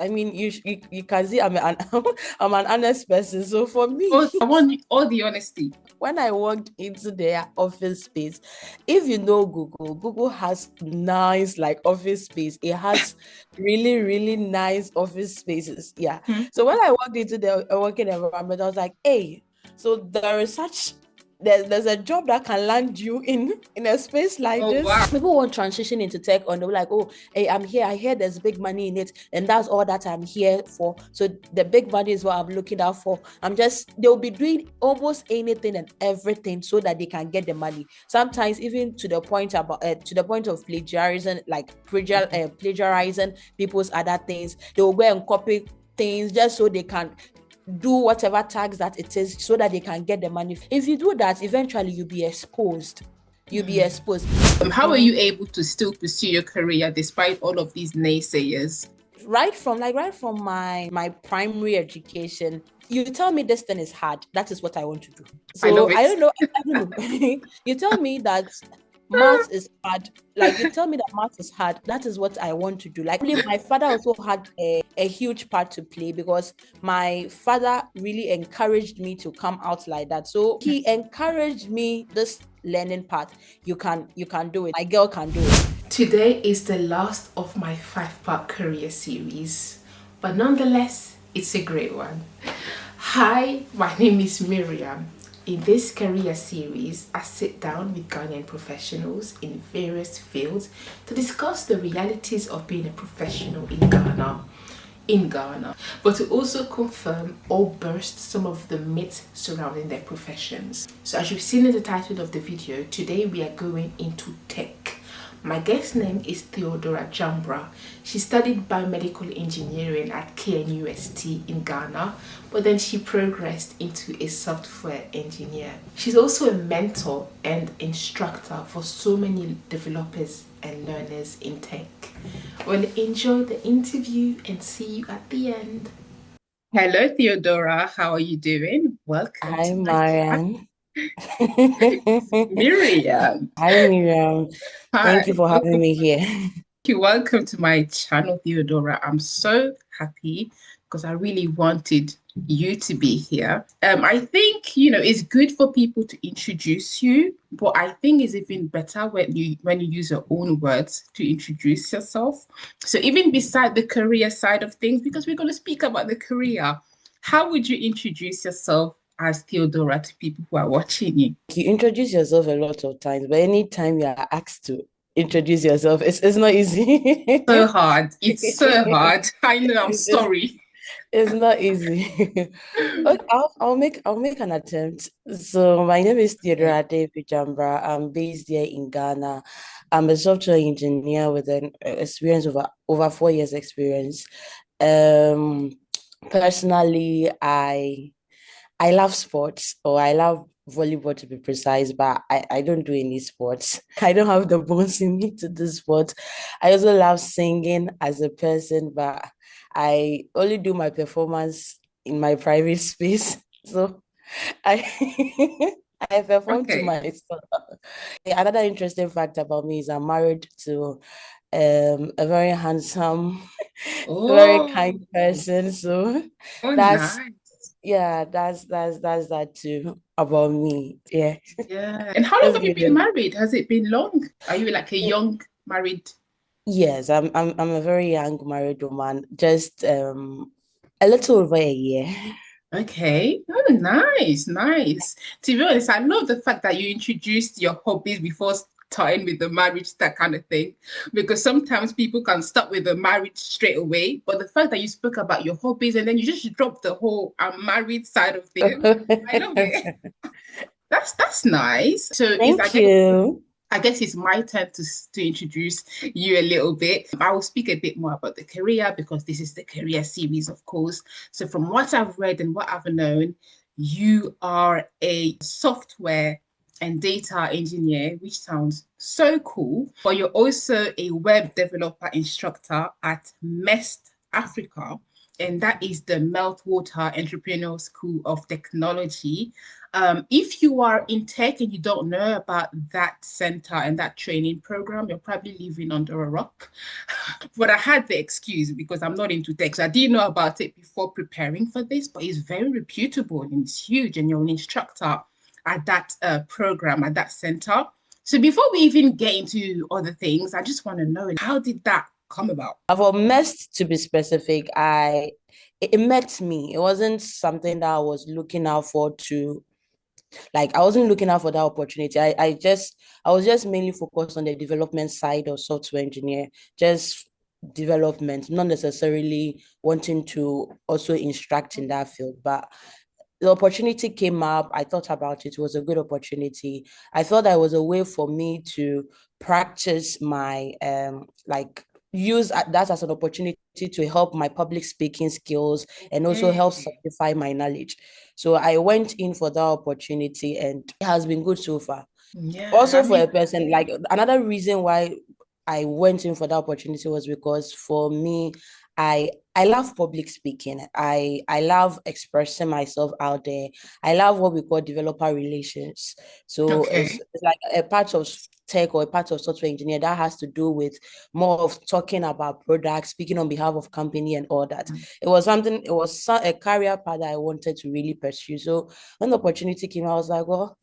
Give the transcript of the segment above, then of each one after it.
I mean, you can see I'm an honest person. So for me, Oh, I want all the honesty. when I walked into their office space, if you know Google has nice like office space. It has really, really nice office spaces. Yeah. Hmm. So when I walked into the working environment, I was like, hey, so there is such there's a job that can land you in a space like Oh, this. wow. People want transition into tech, and they're like, oh, hey, I'm here. I hear there's big money in it, and that's all that I'm here for. So the big money is what I'm looking out for. They'll be doing almost anything and everything so that they can get the money. Sometimes even to the point of plagiarism, like plagiarizing people's other things. They will go and copy things just so they can do whatever tax that it is so that they can get the money. If you do that, eventually you'll be exposed. You'll be exposed. How are you able to still pursue your career despite all of these naysayers? Right from my primary education, you tell me this thing is hard. That is what I want to do. I love So it. I don't know. You tell me that math is hard. Like you tell me that math is hard. That is what I want to do. Like really, my father also had a huge part to play because my father really encouraged me to come out like that. So he encouraged me this learning path. You can do it. My girl can do it. Today is the last of my 5-part career series, but nonetheless, it's a great one. Hi, my name is Miriam. In this career series, I sit down with Ghanaian professionals in various fields to discuss the realities of being a professional in Ghana, but to also confirm or burst some of the myths surrounding their professions. So as you've seen in the title of the video, today we are going into tech. My guest's name is Theodora Gyambrah. She studied biomedical engineering at KNUST in Ghana, but then she progressed into a software engineer. She's also a mentor and instructor for so many developers and learners in tech. Well, enjoy the interview and see you at the end. Hello, Theodora. How are you doing? Welcome Hi, to my chat. Marianne. Miriam. Hi, Miriam. Thank you Hi. for having Welcome. me here. Welcome to my channel, Theodora. I'm so happy because I really wanted you to be here. I think it's good for people to introduce you, but I think it's even better when you use your own words to introduce yourself. So even beside the career side of things, because we're going to speak about the career, how would you introduce yourself as Theodora to people who are watching you? You introduce yourself a lot of times, but anytime you are asked to introduce yourself, it's not easy. So hard. It's so hard. I know. I'm It's, sorry. it's not easy. Okay, I'll make an attempt. So my name is Okay. Theodora Gyambrah. I'm based here in Ghana. I'm a software engineer with an experience over 4 years experience. Um, Personally, I love sports, or I love volleyball to be precise, but I don't do any sports. I don't have the bones in me to do sports. I also love singing as a person, but I only do my performance in my private space. So I I perform to Okay. myself. Another interesting fact about me is I'm married to a very handsome, very Oh, kind person. So oh, that's nice. yeah, that's that too about me. Yeah. Yeah. And how long Let's have you give been it. married? Has it been long? Are you like a young married? Yes, I'm a very young married woman, just a little over a year. Okay. Oh, nice, nice. To be honest, I love the fact that you introduced your hobbies before starting with the marriage, that kind of thing. Because sometimes people can start with the marriage straight away. But the fact that you spoke about your hobbies and then you just dropped the whole I'm married side of things, I love it. That's nice. So is Thank you. I guess it's my turn to introduce you a little bit. I will speak a bit more about the career because this is the career series, of course. So, from what I've read and what I've known, you are a software and data engineer, which sounds so cool. But you're also a web developer instructor at MEST Africa, and that is the Meltwater Entrepreneurial School of Technology. If you are in tech and you don't know about that center and that training program, you're probably living under a rock. But I had the excuse because I'm not into tech. So I didn't know about it before preparing for this, but it's very reputable and it's huge. And you're an instructor at that program, at that center. So before we even get into other things, I just want to know, how did that come about? For MEST, to be specific, it met me. It wasn't something that I was looking out for to, like, I wasn't looking out for that opportunity. I was just mainly focused on the development side of software engineer, just development, not necessarily wanting to also instruct in that field. But the opportunity came up. I thought about it. It was a good opportunity. I thought that it was a way for me to practice my use that as an opportunity to help my public speaking skills and also help solidify my knowledge. So I went in for that opportunity and it has been good so far. Yeah, Also, for a person, like, another reason why I went in for that opportunity was because for me, I love public speaking. I love expressing myself out there. I love what we call developer relations. So it's like a part of tech or a part of software engineer that has to do with more of talking about products, speaking on behalf of company and all that. It was a career path that I wanted to really pursue. So when the opportunity came, I was like, well,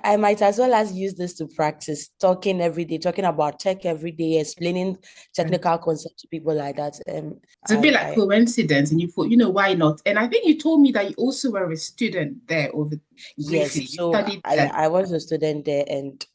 I might as well as use this to practice talking every day, talking about tech every day, explaining technical concepts to people like that. It's a bit like coincidence, and you thought, why not? And I think you told me that you also were a student there briefly. Yes, so I was a student there, and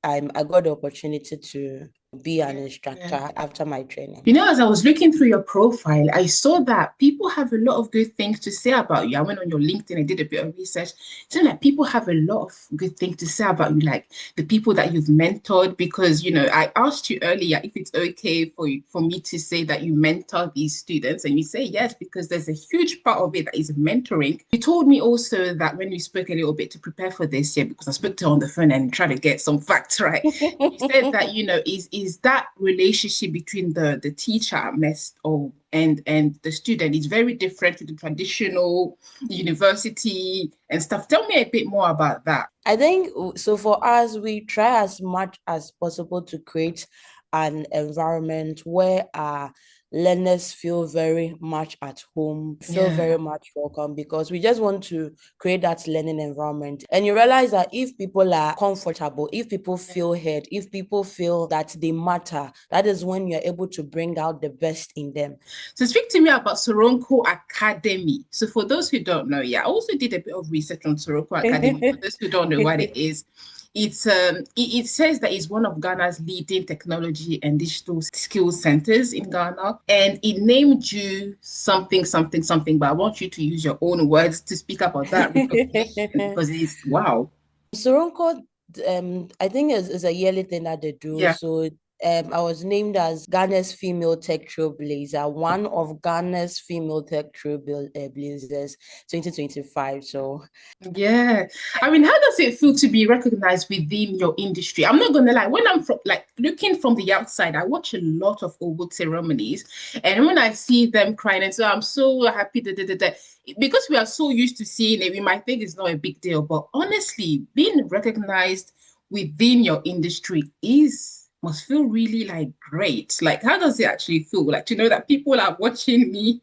I got the opportunity to be an instructor after my training. As I was looking through your profile, I saw that people have a lot of good things to say about you. I went on your LinkedIn and did a bit of research. So like people have a lot of good things to say about you, like the people that you've mentored, because, I asked you earlier if it's okay for me to say that you mentor these students, and you say yes, because there's a huge part of it that is mentoring. You told me also that when we spoke a little bit to prepare for this year, because I spoke to her on the phone and tried to get some facts right, you said that, is that relationship between the teacher at MEST and the student is very different to the traditional university and stuff. Tell me a bit more about that. I think so. For us, we try as much as possible to create an environment where our learners feel very much at home, feel very much welcome, because we just want to create that learning environment. And you realize that if people are comfortable, if people feel heard, if people feel that they matter, that is when you're able to bring out the best in them. So speak to me about Soronko Academy. So for those who don't know, I also did a bit of research on Soronko Academy. For those who don't know what it is, it says that it's one of Ghana's leading technology and digital skills centers in Ghana, and it named you something, but I want you to use your own words to speak about that because it's wow. Soronko, I think is a yearly thing that they do. Yeah. So I was named as Ghana's female tech trailblazer, one of Ghana's female tech trailblazers 2025. So yeah, I mean, how does it feel to be recognized within your industry? I'm not gonna lie, when I'm looking from the outside, I watch a lot of award ceremonies, and when I see them crying, and so I'm so happy because we are so used to seeing it, we might think it's not a big deal, but honestly, being recognized within your industry must feel really great. How does it actually feel? To know that people are watching me.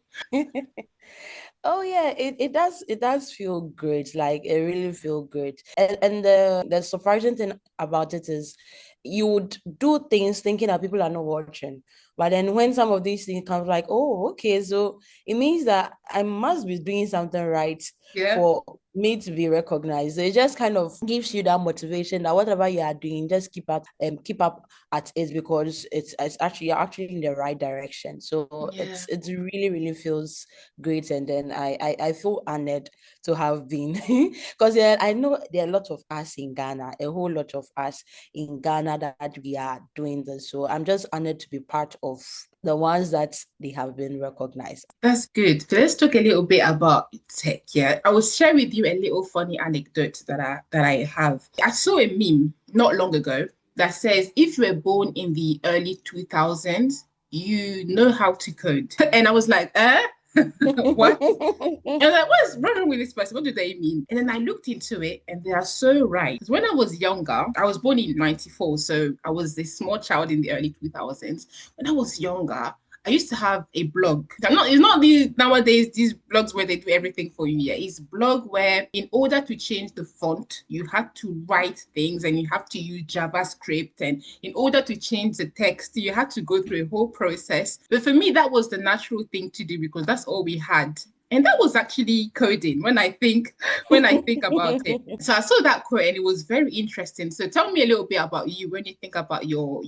Oh yeah, it does feel great. It really feel great. And the surprising thing about it is you would do things thinking that people are not watching. But then when some of these things come, oh, okay, so it means that I must be doing something right for me to be recognized. So it just kind of gives you that motivation that whatever you are doing, just keep up at it, because you're actually in the right direction. So it really, really feels great. And then I feel honored to have been, because I know there are a lot of us in Ghana, a whole lot of us in Ghana that we are doing this. So I'm just honored to be part of the ones that they have been recognized. That's good. So let's talk a little bit about tech. Yeah, I will share with you a little funny anecdote that I have. I saw a meme not long ago that says, if you were born in the early 2000s, you know how to code. And I was like, What? And I was like, what's wrong with this person? What do they mean? And then I looked into it and they are so right. Because when I was younger, I was born in 94, so I was a small child in the early 2000s. When I was younger, I used to have a blog. It's not these nowadays, these blogs where they do everything for you. Yeah, it's blog where in order to change the font, you had to write things and you have to use JavaScript. And in order to change the text, you had to go through a whole process. But for me, that was the natural thing to do because that's all we had. And that was actually coding when I think about it. So I saw that quote and it was very interesting. So tell me a little bit about you when you think about your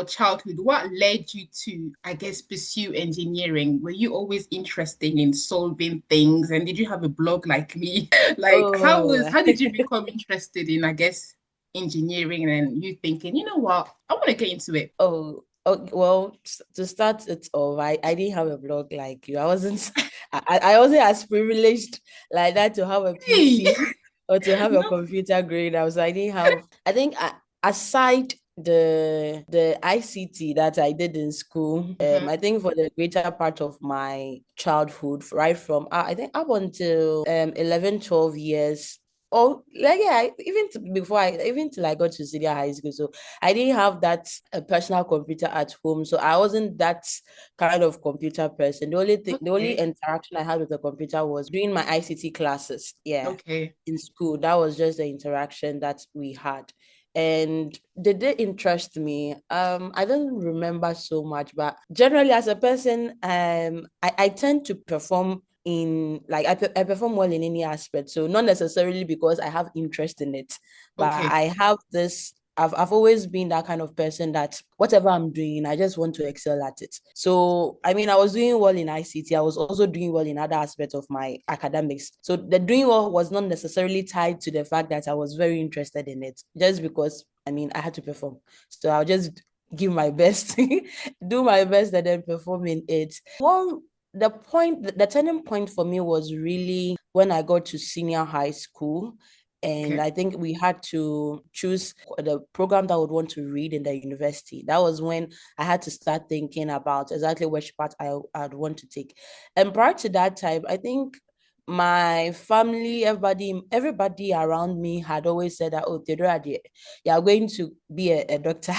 childhood. What led you to, I guess, pursue engineering? Were you always interested in solving things? And did you have a blog like me? Like Oh, how did you become interested in, I guess, engineering and you thinking, you know what, I want to get into it? well, to start it off, I didn't have a blog like you. I wasn't as privileged like that to have a Hey, PC or to have a no, computer grade. I didn't have, I think aside the ICT that I did in school, I think for the greater part of my childhood, right from I think up until 11, 12 years. Oh, like yeah, even till I got to senior high school. So I didn't have that personal computer at home. So I wasn't that kind of computer person. The only okay, interaction I had with the computer was during my ICT classes. Yeah, okay, in school. That was just the interaction that we had. And did they interest me? I don't remember so much, but generally as a person, I tend to perform in like I perform well in any aspect. So not necessarily because I have interest in it, but okay. I have this I've always been that kind of person that whatever I'm doing, I just want to excel at it. So, I mean, I was doing well in ICT. I was also doing well in other aspects of my academics. So, the doing well was not necessarily tied to the fact that I was very interested in it, just because, I mean, I had to perform. So, I'll just give my best, do my best, and then perform in it. The turning point for me was really when I got to senior high school. And Okay. I think we had to choose the program that I would want to read in the university. That was when I had to start thinking about exactly which path I'd want to take. And prior to that time, I think my family, everybody around me had always said that, oh, Theodora, you're going to be a doctor.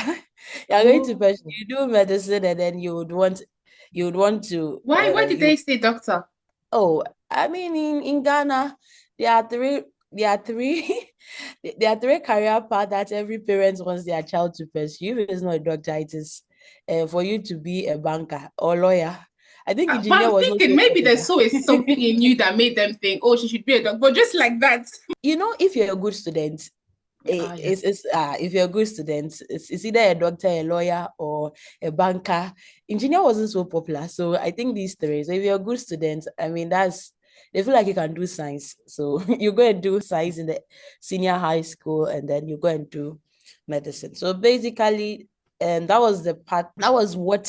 You're going to Oh, pursue, do medicine, and then you would want to why did they say doctor? oh, I mean, in Ghana, there are three, there are three, there are three career paths that every parent wants their child to pursue. If it's not a doctor, it is for you to be a banker or lawyer. I think But engineer I'm was not thinking so maybe they popular. saw something in you that made them think, oh, she should be a doctor, but just like that. You know, if you're a good student, Ah, yeah. if you're a good student, it's either a doctor, a lawyer, or a banker. Engineer wasn't so popular, so I think these three. So if you're a good student, I mean that's they feel like you can do science, so you go and do science in the senior high school, and then you go and do medicine. So basically, that was the part. That was what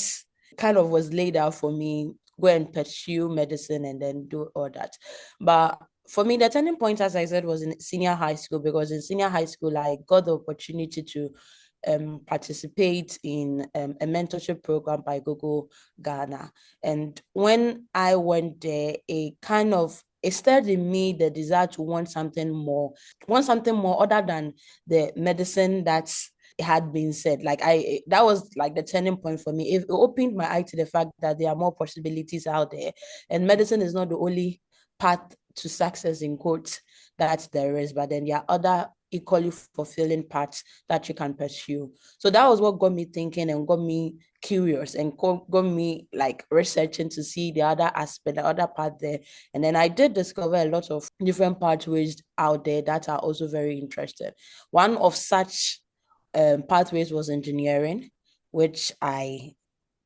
kind of was laid out for me. Go and pursue medicine and then do all that, but for me, the turning point, as I said, was in senior high school because in senior high school, I got the opportunity to participate in a mentorship program by Google Ghana. And when I went there, it stirred in me the desire to want something more other than the medicine that's had been said. That was like the turning point for me. It opened my eye to the fact that there are more possibilities out there, and medicine is not the only path to success in quotes that there is, but then there are other equally fulfilling paths that you can pursue. So that was what got me thinking and got me curious and got me like researching to see the other aspect, the other part there. And then I did discover a lot of different pathways out there that are also very interesting. One of such pathways was engineering, which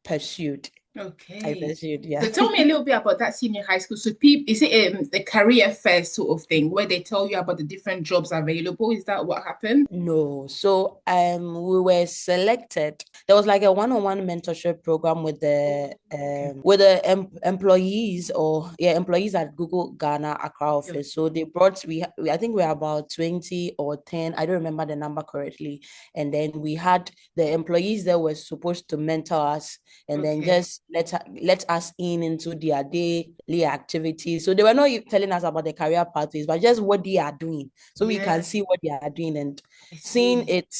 pursued. I Okay. pursued, So yeah. tell me a little bit about that senior high school. So people, is it a career fair sort of thing where they tell you about the different jobs available? Is that what happened? No. So we were selected. There was like a one-on-one mentorship program Oh, okay. with the employees or yeah, employees at Google Ghana Accra office. So Okay. they brought I think we are about 20 or 10. I don't remember the number correctly. And then we had the employees that were supposed to mentor us and then Okay. just let us in into their daily activities. So they were not telling us about the career pathways, but just what they are doing, so we can see what they are doing, and seeing it,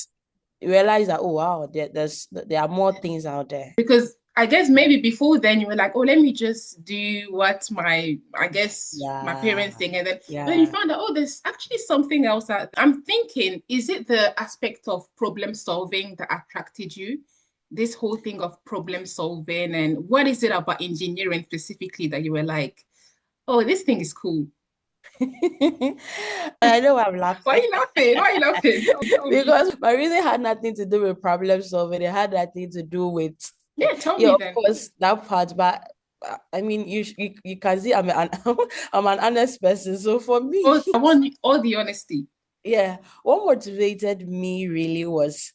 realize that, oh wow, there are more things out there. Because I guess maybe before then you were like, oh, let me just do what my parents think, and then you found out, oh, there's actually something else. That I'm thinking, is it the aspect of problem solving that attracted you? This whole thing of problem solving, and what is it about engineering specifically that you were like, oh, this thing is cool? I know I'm laughing. Why are you laughing? Why are you laughing? Because my reason had nothing to do with problem solving. It had nothing to do with tell me of then. course that part. But I mean, you can see I'm an I'm an honest person. So for me, I want all the honesty. Yeah, what motivated me really was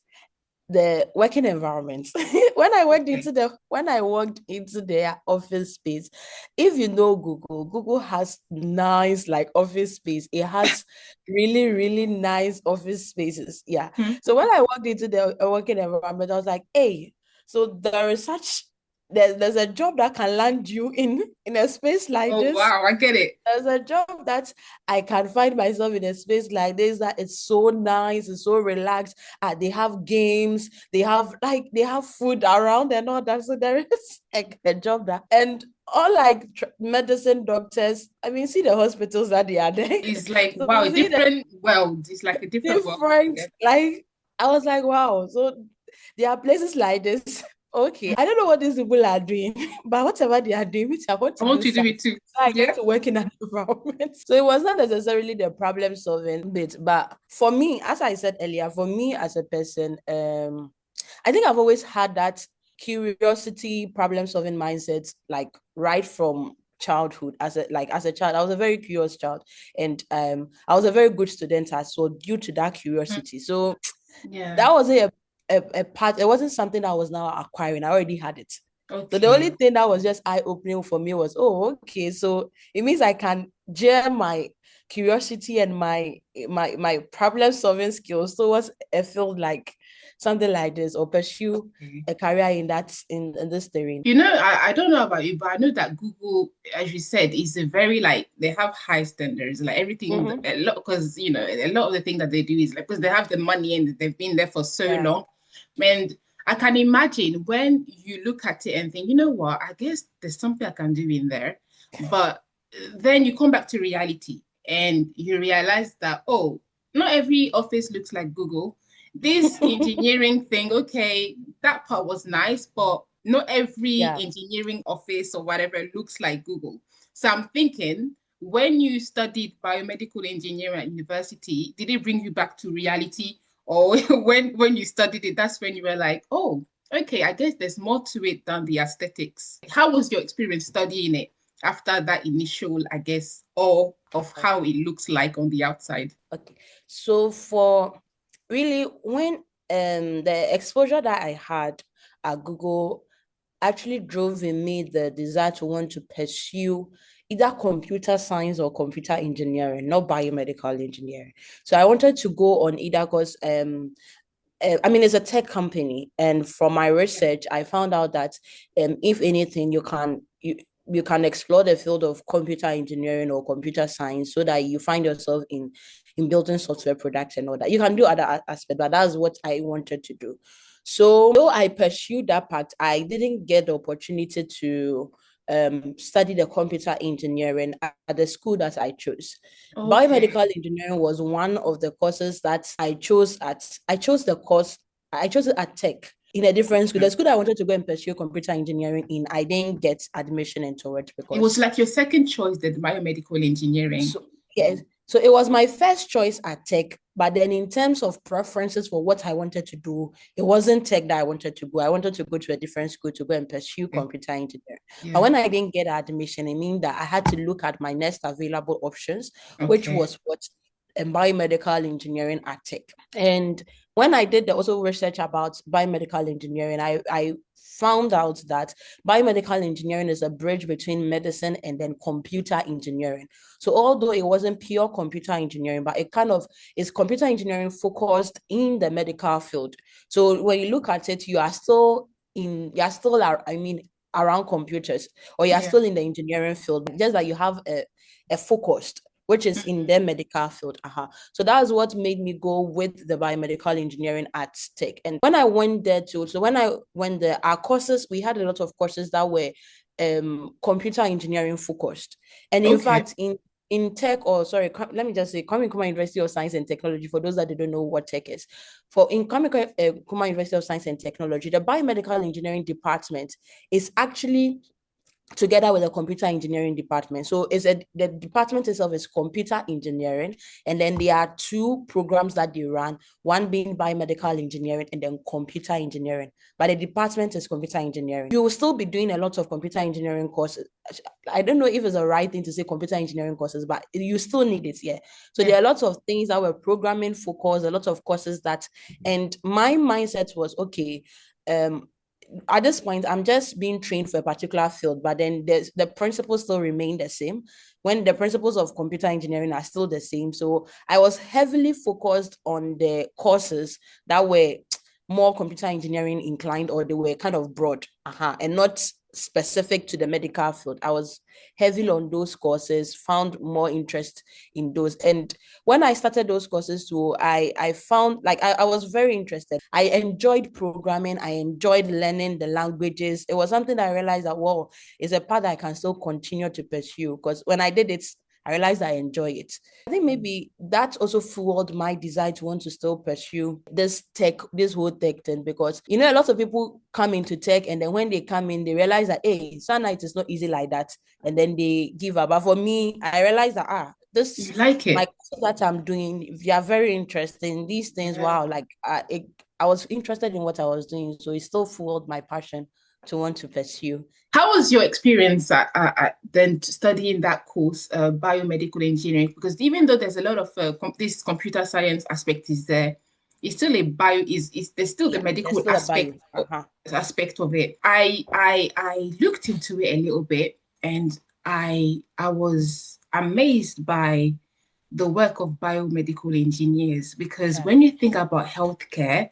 the working environment. When I walked into their office space, if you know Google has nice like office space. It has really, really nice office spaces. Yeah. So when I walked into the working environment, I was like, hey, so there's a job that can land you in a space like this. Wow, I get it. There's a job that I can find myself in a space like this, that it's so nice and so relaxed. They have games, they have food around and all that. So there is like a job that, and all like medicine doctors. I mean, see the hospitals that they are there. It's like, so wow, different world. It's like a different world. Like, I was like, wow. So there are places like this. Okay, I don't know what these people are doing, but whatever they are doing, I want to do it too. So I get to work in an environment. So it was not necessarily the problem solving bit, but for me, as I said earlier, for me as a person, I think I've always had that curiosity, problem solving mindset, like right from childhood. As a child, I was a very curious child, and I was a very good student as well due to that curiosity. So that wasn't a part. It wasn't something that I was now acquiring. I already had it. Okay. So the only thing that was just eye-opening for me was, oh, okay, so it means I can jam my curiosity and my problem-solving skills towards a field like something like this, or pursue a career in this terrain. You know, I don't know about you, but I know that Google, as you said, is a very they have high standards, like everything, a lot, because you know, a lot of the thing that they do is like, because they have the money and they've been there for so long. And I can imagine when you look at it and think, you know what, I guess there's something I can do in there. But then you come back to reality and you realize that, oh, not every office looks like Google. This engineering thing, okay, that part was nice, but not every engineering office or whatever looks like Google. So I'm thinking, when you studied biomedical engineering at university, did it bring you back to reality? Or when you studied it, that's when you were like, oh, okay, I guess there's more to it than the aesthetics. How was your experience studying it after that initial, I guess, awe of how it looks like on the outside? Okay, so for really, when the exposure that I had at Google actually drove in me the desire to want to pursue either computer science or computer engineering, not biomedical engineering. So I wanted to go on either because I mean, it's a tech company, and from my research, I found out that if anything, you can explore the field of computer engineering or computer science, so that you find yourself in building software products and all that. You can do other aspects, but that's what I wanted to do. So though I pursued that part, I didn't get the opportunity to study the computer engineering at the school that I chose. Okay. Biomedical engineering was one of the courses that I chose the course. I chose it at Tech in a different school. The school that I wanted to go and pursue computer engineering in, I didn't get admission into it because it was like your second choice, the biomedical engineering. So, yes. So it was my first choice at Tech, but then in terms of preferences for what I wanted to do, it wasn't Tech that I wanted to go. I wanted to go to a different school to go and pursue computer engineering. Yeah. But when I didn't get admission, it means that I had to look at my next available options, which was what biomedical engineering at Tech. And when I did also research about biomedical engineering, I found out that biomedical engineering is a bridge between medicine and then computer engineering. So although it wasn't pure computer engineering, but it kind of is computer engineering focused in the medical field. So when you look at it, I mean, around computers, or you're Yeah. still in the engineering field, just that you have a focused, which is in the medical field. So that was what made me go with the biomedical engineering at Tech. And when I went there too, so when I went there, our courses, we had a lot of courses that were computer engineering focused. And in fact, in Tech, or sorry, let me just say, Kwame Nkrumah University of Science and Technology, for those that don't know what Tech is, for in Kwame Nkrumah University of Science and Technology, the biomedical engineering department is actually together with the computer engineering department. So the department itself is computer engineering, and then there are two programs that they run, one being biomedical engineering and then computer engineering. But the department is computer engineering. You will still be doing a lot of computer engineering courses. I don't know if it's the right thing to say computer engineering courses, but you still need it, yeah. So there are lots of things that were programming focused, a lot of courses that, and my mindset was, okay, at this point, I'm just being trained for a particular field, but then the principles still remain the same when the principles of computer engineering are still the same. So I was heavily focused on the courses that were more computer engineering inclined, or they were kind of broad, and not specific to the medical field. I was heavily on those courses, found more interest in those. And when I started those courses too, I found, like, I was very interested. I enjoyed programming. I enjoyed learning the languages. It was something that I realized that, well, it's a path that I can still continue to pursue, because when I did it, I realized I enjoy it. I think maybe that also fueled my desire to want to still pursue this whole tech thing, because, a lot of people come into tech, and then when they come in, they realize that, hey, Sunlight is not easy like that. And then they give up. But for me, I realized that, you like it. my course that I'm doing, they are very interesting. These things, wow, like I was interested in what I was doing. So it still fueled my passion to want to pursue. How was your experience at then studying that course, biomedical engineering? Because even though there's a lot of this computer science aspect is there, it's still there's still the medical still aspect of it. I looked into it a little bit, and I was amazed by the work of biomedical engineers, because when you think about healthcare,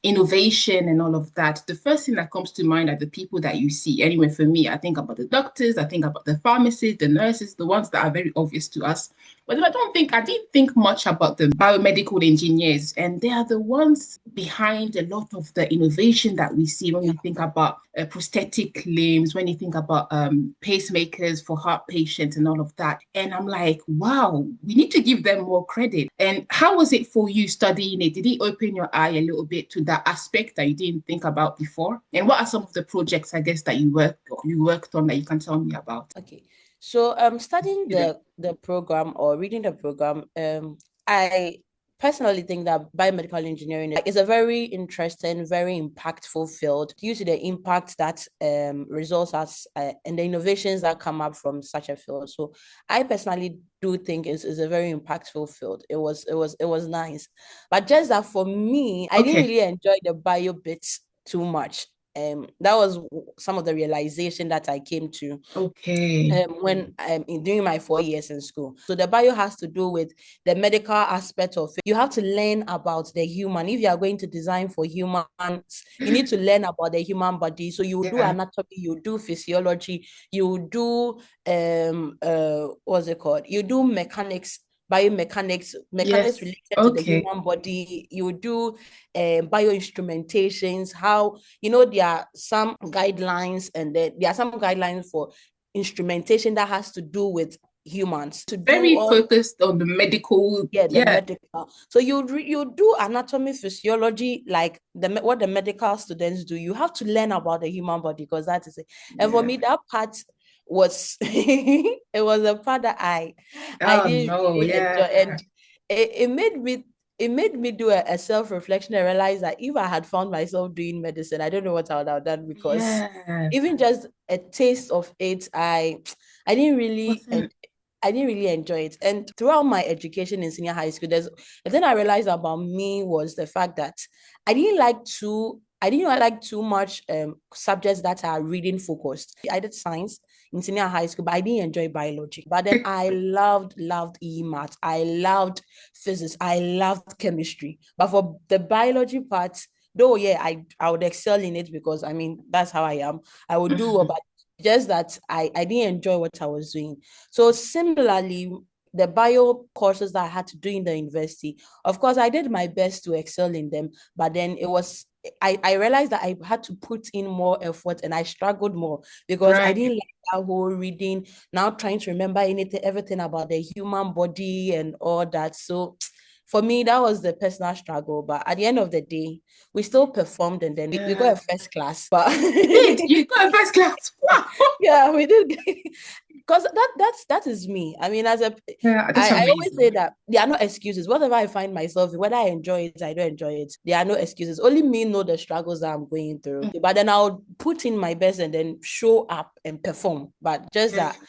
innovation and all of that, the first thing that comes to mind are the people that you see. Anyway, for me, I think about the doctors, I think about the pharmacists, the nurses, the ones that are very obvious to us. But then I didn't think much about the biomedical engineers, and they are the ones behind a lot of the innovation that we see when we think about prosthetic limbs, when you think about pacemakers for heart patients and all of that. And I'm like, wow, we need to give them more credit. And how was it for you studying it? Did it open your eye a little bit to that aspect that you didn't think about before? And what are some of the projects, I guess, that you worked on that you can tell me about? Okay. So studying the program or reading the program, I personally think that biomedical engineering is a very interesting, very impactful field due to the impact that results as and the innovations that come up from such a field. So I personally do think it's a very impactful field. It was nice. But just that for me, I didn't really enjoy the bio bits too much. That was some of the realization that I came to when during my 4 years in school. So the bio has to do with the medical aspect of it. You have to learn about the human. If you are going to design for humans, you need to learn about the human body. So you do anatomy, you do physiology, you do what's it called? You do mechanics, biomechanics, related to the human body. You do bioinstrumentations, how, there are some guidelines, and then there are some guidelines for instrumentation that has to do with humans. Very focused on the medical. Medical. So you do anatomy, physiology, like what the medical students do. You have to learn about the human body, because that is it. And for me, that part was it was a part that I didn't really enjoy, and it made me do a self-reflection and realize that if I had found myself doing medicine, I don't know what I would have done, because even just a taste of it, I didn't really enjoy it. And throughout my education in senior high school, the thing I realized about me was the fact that I didn't like too much subjects that are reading focused. I did science in senior high school, but I didn't enjoy biology. But then I loved math. I loved physics. I loved chemistry. But for the biology part, though, I would excel in it, because I mean, that's how I am. I would do well, but just that I didn't enjoy what I was doing. So similarly, the bio courses that I had to do in the university, of course, I did my best to excel in them, but then I realized that I had to put in more effort and I struggled more because I Right. didn't like that whole reading, now trying to remember everything about the human body and all that. So for me, that was the personal struggle. But at the end of the day, we still performed and then we got a first class. But You did. You got a first class. Wow. yeah, we did. Because that is me. I mean, Yeah, that's I always say amazing. that there are no excuses. Whatever I find myself in, whether I enjoy it, I don't enjoy it. There are no excuses. Only me know the struggles that I'm going through. But then I'll put in my best and then show up and perform. But just Yeah. that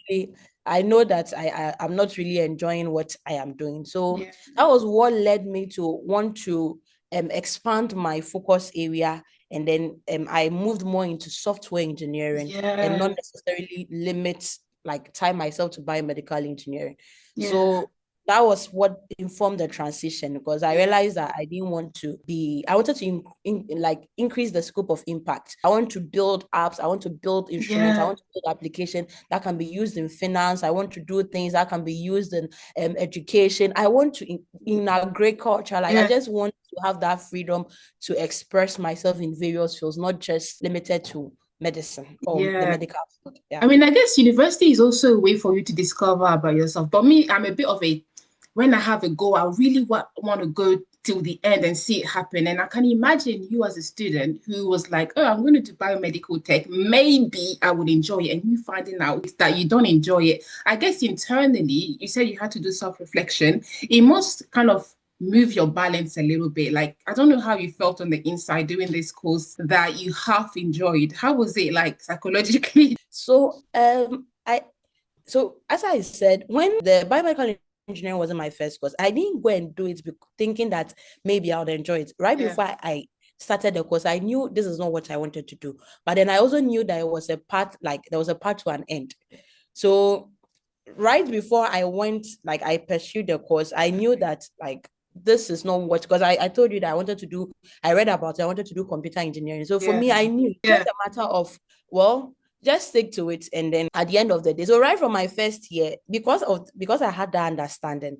really, I know that I'm not really enjoying what I am doing. So Yeah. that was what led me to want to expand my focus area. And then I moved more into software engineering and not Yeah. necessarily limit like tie myself to biomedical engineering. Yeah. So that was what informed the transition because I Yeah. realized that I wanted to increase the scope of impact. I want to build apps, I want to build instruments, I Yeah. want to build application that can be used in finance. I want to do things that can be used in education. I want to in agriculture. Like I Yeah. just want to have that freedom to express myself in various fields, not just limited to medicine or the Yeah. medical field. I Yeah. mean, I guess university is also a way for you to discover about yourself. But me, I'm a bit of a, when I have a goal, I really want to go till the end and see it happen. And I can imagine you as a student who was like, oh, I'm going to do biomedical tech. Maybe I would enjoy it. And you finding out that you don't enjoy it. I guess internally, you said you had to do self-reflection. It must kind of move your balance a little bit. Like, I don't know how you felt on the inside doing this course that you half enjoyed. How was it like psychologically? So as I said, when the biomedical engineering wasn't my first course, I didn't go and do it thinking that maybe I would enjoy it. Right Yeah. before I started the course, I knew this is not what I wanted to do. But then I also knew that there was a path to an end. So right before I went, like I pursued the course, I knew that like this is not what, because I told you that I read about it, I wanted to do computer engineering. So for Yeah. me, I knew it's Yeah. just a matter of, well, just stick to it. And then at the end of the day, so right from my first year, because I had that understanding,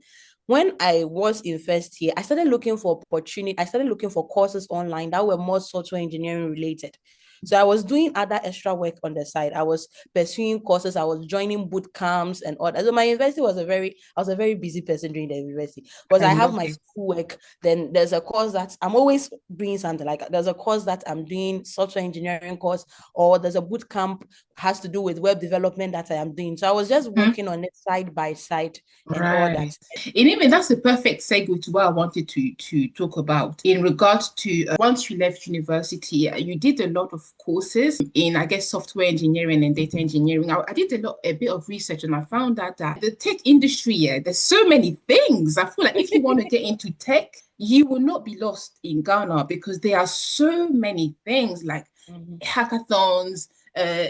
when I was in first year, I started looking for opportunity. I started looking for courses online that were more software engineering related. So I was doing other extra work on the side. I was pursuing courses. I was joining boot camps and all that. So my university I was a very busy person during the university because I I have love my it. schoolwork. Then there's a course that I'm always doing something, like there's a course that I'm doing, software engineering course, or there's a boot camp has to do with web development that I am doing. So I was just Mhm. working on it side by side and all Right. that. And even that's a perfect segue to what I wanted to talk about in regards to once you left university, you did a lot of courses in, I guess, software engineering and data engineering. I did a bit of research and I found out that the tech industry, yeah, there's so many things. I feel like if you want to get into tech, you will not be lost in Ghana because there are so many things like Mhm. hackathons.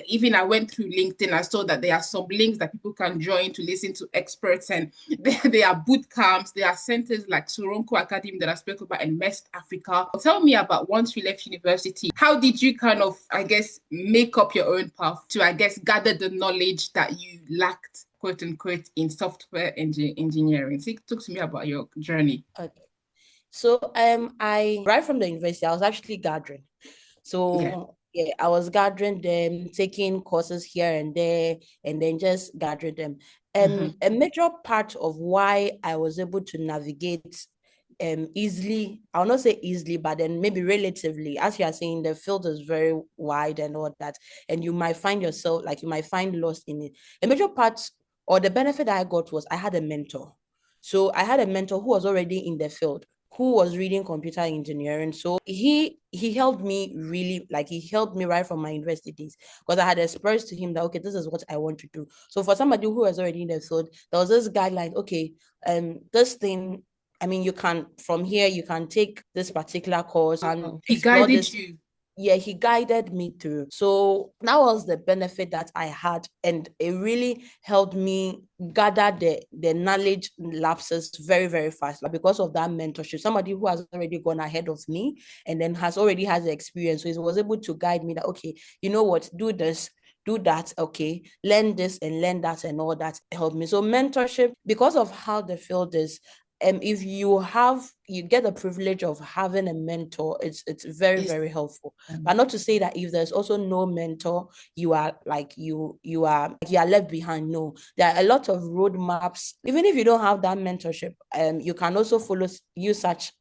Even I went through LinkedIn, I saw that there are some links that people can join to listen to experts, and there are boot camps, there are centers like Soronko Academy that I spoke about in West Africa. Tell me about once you left university, how did you kind of, I guess, make up your own path to, I guess, gather the knowledge that you lacked, quote unquote, in software engineering? So talk to me about your journey. Okay. So I right from the university, I was actually gathering. Yeah. So yeah, I was gathering them, taking courses here and there, and then just gathering them. Mm-hmm. A major part of why I was able to navigate easily, I'll not say easily, but then maybe relatively, as you are saying, the field is very wide and all that, and you might find yourself like you might find lost in it. A major part or the benefit that I got was I had a mentor. So I had a mentor who was already in the field, who was reading computer engineering. So he helped me really, like he helped me right from my university days because I had expressed to him that okay, this is what I want to do. So for somebody who was already in the field, there was this guideline, okay, this thing, I mean, you can from here you can take this particular course and He explore guided this. you. Yeah, he guided me through. So that was the benefit that I had, and it really helped me gather the knowledge lapses very, very fast. Like because of that mentorship, somebody who has already gone ahead of me and then has already has the experience. So he was able to guide me that okay, you know what, do that, okay, learn this and learn that and all that helped me. So mentorship, because of how the field is, if you get the privilege of having a mentor, it's very, very helpful. But not to say that if there's also no mentor, you are left behind. No, there are a lot of roadmaps. Even if you don't have that mentorship, you can also use such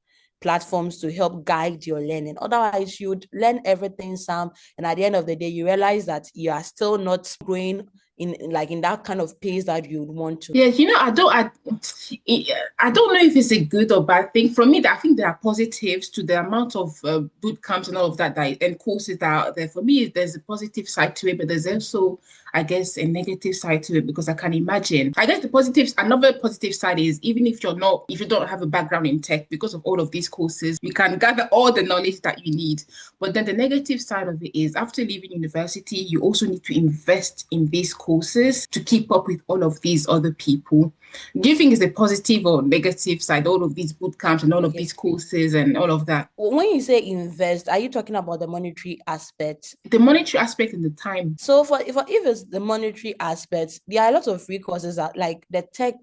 platforms to help guide your learning. Otherwise, you'd learn everything, Sam, and at the end of the day, you realize that you are still not growing in that kind of pace that you would want to. Yeah, I don't know if it's a good or bad thing. For me, I think there are positives to the amount of boot camps and all of that, and courses that are out there. For me, there's a positive side to it, but there's also, I guess, a negative side to it, because I can imagine. I guess another positive side is, even if if you don't have a background in tech, because of all of these courses, you can gather all the knowledge that you need. But then the negative side of it is, after leaving university, you also need to invest in these courses to keep up with all of these other people. Do you think it's a positive or negative side, all of these boot camps and all of these courses and all of that? When you say invest, are you talking about the monetary aspect? The monetary aspect and the time. So if it's the monetary aspect, there are a lot of free courses that, like, the tech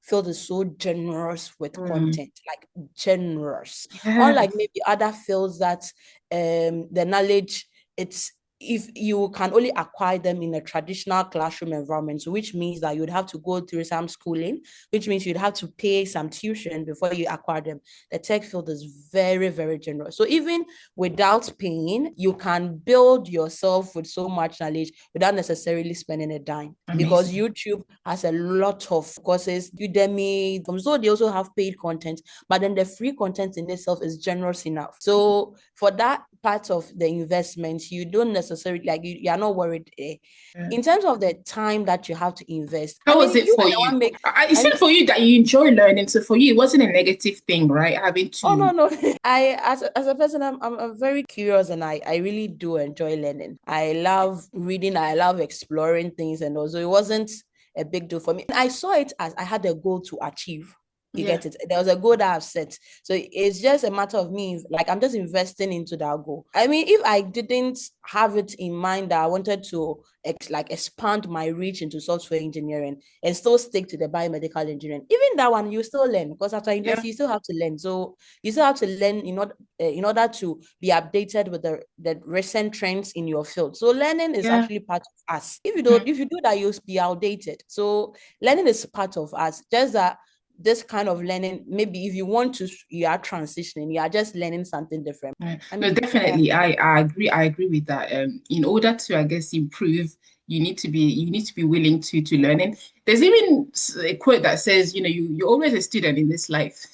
field is so generous with content, like generous. Yeah. Unlike maybe other fields that the knowledge, it's if you can only acquire them in a traditional classroom environment, so which means that you'd have to go through some schooling, which means you'd have to pay some tuition before you acquire them. The tech field is very, very generous. So even without paying, you can build yourself with so much knowledge without necessarily spending a dime. Amazing. Because YouTube has a lot of courses, Udemy, so they also have paid content, but then the free content in itself is generous enough. So for that part of the investment, you don't necessarily, like, you are not worried. In terms of the time that you have to invest, how was it for you? It seemed for you that you enjoy learning, so for you it wasn't a negative thing, right? Having to no. As a person, I'm very curious, and I really do enjoy learning. I love reading, I love exploring things, and also it wasn't a big deal for me. I saw it as I had a goal to achieve. You get it? There was a goal that I've set. So it's just a matter of me, like, I'm just investing into that goal. I mean, if I didn't have it in mind that I wanted to expand my reach into software engineering and still stick to the biomedical engineering, even that one, you still learn, because after university, you still have to learn. So you still have to learn in order to be updated with the recent trends in your field. So learning is actually part of us. If you do that, you'll be outdated. So learning is part of us. Just that this kind of learning, maybe if you are transitioning, you are just learning something different. I mean, no, definitely. Yeah. I agree with that. In order to, I guess, improve, you need to be willing to learn. And there's even a quote that says, you're always a student in this life.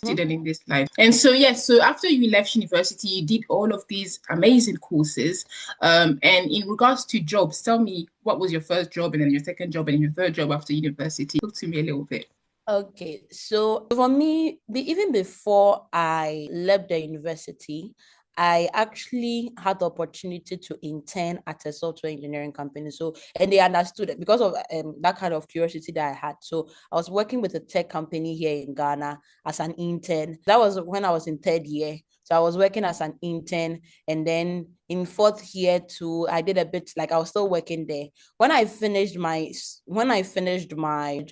And so after you left university, you did all of these amazing courses. And in regards to jobs, tell me, what was your first job, and then your second job, and then your third job after university? Talk to me a little bit. Okay, so for me, even before I left the university, I actually had the opportunity to intern at a software engineering company. So, and they understood it because of that kind of curiosity that I had. So I was working with a tech company here in Ghana as an intern. That was when I was in third year. So I was working as an intern, and then in fourth year too, I did a bit, like, I was still working there. When I finished my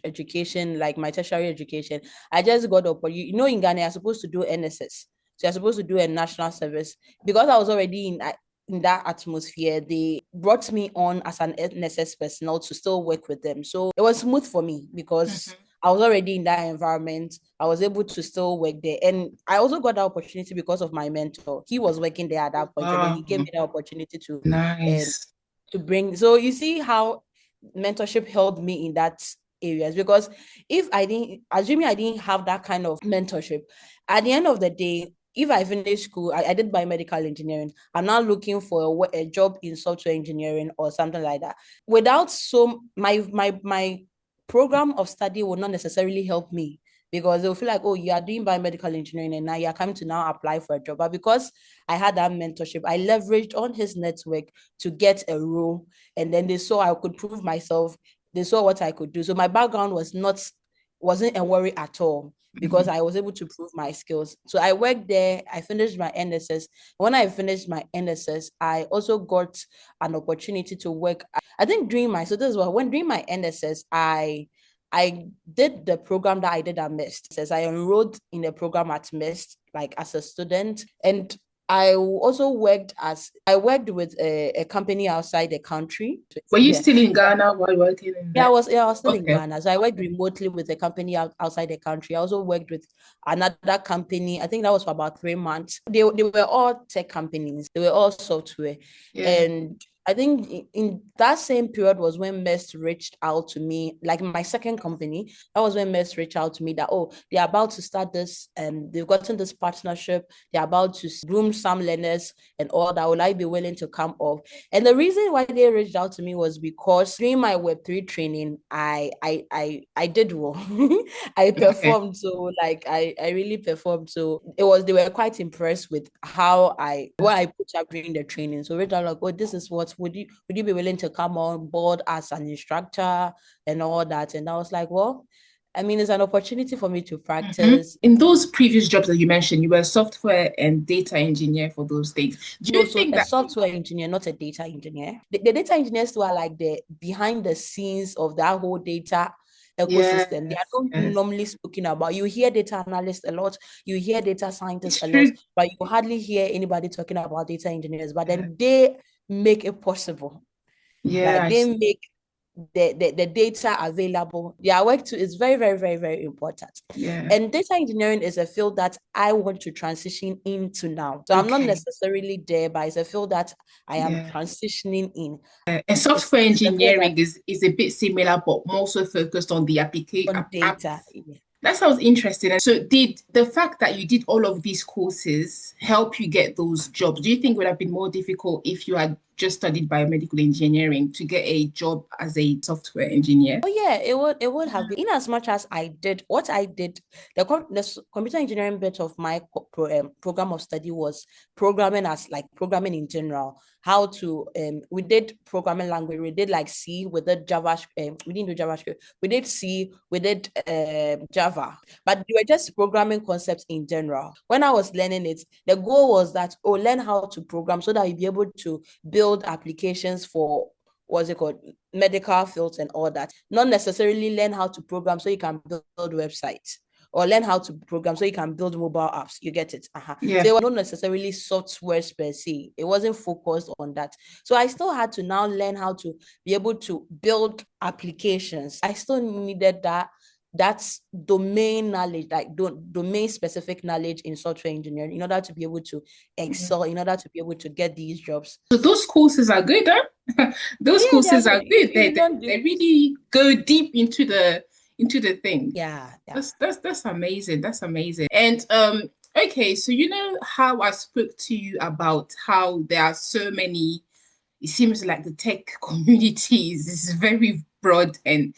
education, like my tertiary education, I just got up. In Ghana, you're supposed to do NSS. So you're supposed to do a national service. Because I was already in that atmosphere, they brought me on as an NSS personnel to still work with them. So it was smooth for me because I was already in that environment. I was able to still work there. And I also got that opportunity because of my mentor. He was working there at that point, and then he gave me the opportunity to to bring. So you see how mentorship helped me in that areas, because if I didn't have that kind of mentorship, at the end of the day, if I finished school, I did biomedical engineering, I'm now looking for a job in software engineering or something like that. Without my program of study will not necessarily help me, because they'll feel like, oh, you are doing biomedical engineering and now you're coming to now apply for a job. But because I had that mentorship, I leveraged on his network to get a role, and then they saw I could prove myself. They saw what I could do. So my background was wasn't a worry at all because I was able to prove my skills. So I worked there. I finished my NSS. When I finished my NSS, I also got an opportunity to work. I think so this is what when during my NSS, I did the program that I did at MIST. Says I enrolled in a program at MIST, like as a student, and I also worked with a company outside the country. Were you Yeah. still in Ghana while working in Yeah, there? I was still in Okay. Ghana. So I worked remotely with a company outside the country. I also worked with another company. I think that was for about 3 months. They were all tech companies. They were all software. Yeah. And I think in that same period was when Mest reached out to me, like my second company. That was when Mest reached out to me that, oh, they're about to start this, and they've gotten this partnership. They're about to groom some learners and all that. Will I be willing to come off? And the reason why they reached out to me was because during my Web3 training, I did well. I performed. Okay. So like I really performed. So they were quite impressed with what I put up during the training. So they were like, oh, this is what would you be willing to come on board as an instructor and all that? And I was like, well, I mean, it's an opportunity for me to practice. In those previous jobs that you mentioned, you were a software and data engineer for those things. Do you think a software engineer, not a data engineer? The data engineers who are like the behind the scenes of that whole data ecosystem. They are not normally spoken about. You hear data analysts a lot, you hear data scientists a lot, but you hardly hear anybody talking about data engineers. But then they make it possible. Yeah, like they make the data available. Their work too is very, very, very, very important. Yeah. And data engineering is a field that I want to transition into now. So I'm not necessarily there, but it's a field that I am transitioning in. And software engineering is a bit similar, but more so focused on the application. On data. That sounds interesting. And so did the fact that you did all of these courses help you get those jobs? Do you think it would have been more difficult if you had just studied biomedical engineering to get a job as a software engineer? Oh yeah, it would have been. In as much as I did what I did, the computer engineering bit of my program of study was programming in general. How to we did programming language. We did like C. We did JavaScript. We didn't do JavaScript. We did C. We did Java. But we were just programming concepts in general. When I was learning it, the goal was that learn how to program so that you'll be able to build applications for medical fields and all that. Not necessarily learn how to program so you can build websites or learn how to program so you can build mobile apps. You get it? Yeah. So it was not necessarily software per se. It wasn't focused on that. So I still had to now learn how to be able to build applications. I still needed that's domain knowledge, like domain specific knowledge in software engineering in order to be able to excel, in order to be able to get these jobs. So those courses are good, huh? Those courses are good. They really go deep into the thing. Yeah. That's amazing. That's amazing. And okay, so you know how I spoke to you about how there are so many, it seems like the tech community is very broad and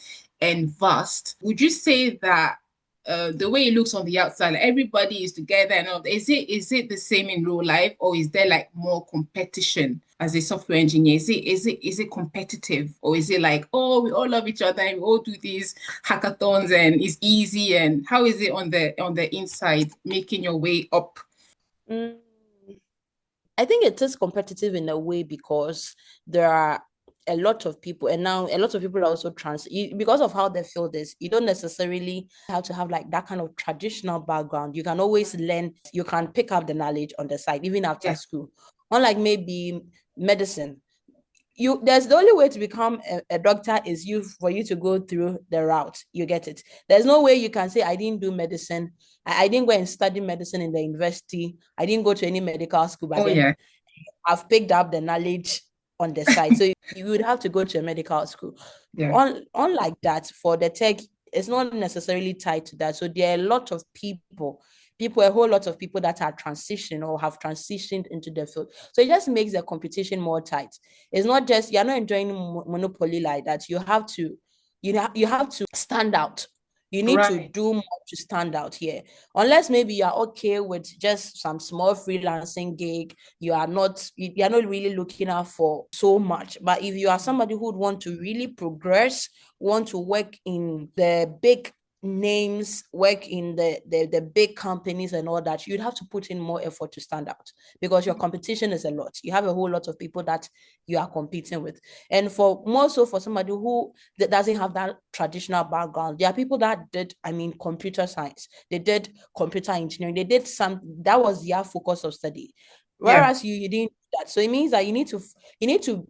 vast. Would you say that the way it looks on the outside, like everybody is together and all, is it the same in real life, or is there like more competition as a software engineer? Is it competitive, or is it like, oh, we all love each other and we all do these hackathons and it's easy? And how is it on the inside, making your way up? I think it is competitive in a way because there are a lot of people, and now a lot of people are also because of how the field is. You don't necessarily have to have like that kind of traditional background. You can always learn, you can pick up the knowledge on the side, even after school. Unlike maybe medicine, there's the only way to become a doctor is for you to go through the route. You get it. There's no way you can say, I didn't do medicine. I didn't go and study medicine in the university. I didn't go to any medical school, but I've picked up the knowledge on the side. So you would have to go to a medical school. Unlike that, for the tech, it's not necessarily tied to that. So there are a lot of a whole lot of people that are transitioning or have transitioned into the field. So it just makes the competition more tight. It's not just, you're not enjoying monopoly like that. You have to stand out. You need to do more to stand out here. Unless maybe you're okay with just some small freelancing gig, you're not really looking out for so much. But if you are somebody who would want to really progress, want to work in the big names, work in the big companies and all that, you'd have to put in more effort to stand out, because your competition is a lot. You have a whole lot of people that you are competing with. And for more so for somebody who doesn't have that traditional background, there are people that did, computer science, they did computer engineering, they did that was their focus of study. Whereas you didn't do that. So it means that you need to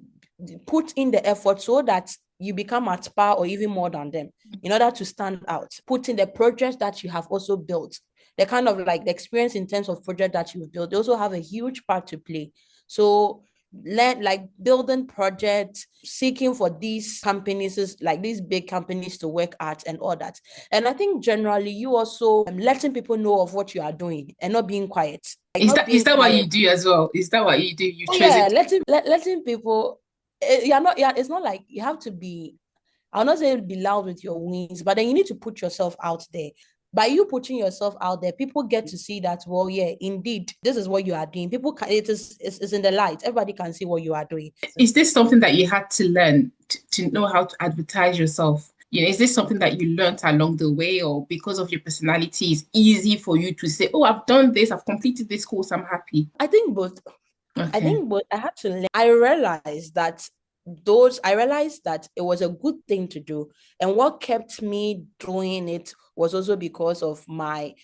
put in the effort so that you become at par or even more than them in order to stand out. Put in the projects that you have also built, the kind of like the experience in terms of project that you've built. They also have a huge part to play. So like building projects, seeking for these companies, like these big companies to work at and all that. And I think generally you also letting people know of what you are doing and not being quiet. Like is that what you do as well? Is that what you do? You chose it? Letting people, it's not like you have to be, I'll not say be loud with your wings, but then you need to put yourself out there. By you putting yourself out there, people get to see that, well, yeah, indeed, this is what you are doing. People can, it's in the light. Everybody can see what you are doing. Is this something that you had to learn to know how to advertise yourself? Is this something that you learned along the way, or because of your personality, it's easy for you to say, oh, I've done this, I've completed this course, I'm happy? I think both. Okay. I had to learn. I realized that it was a good thing to do. And what kept me doing it was also because of the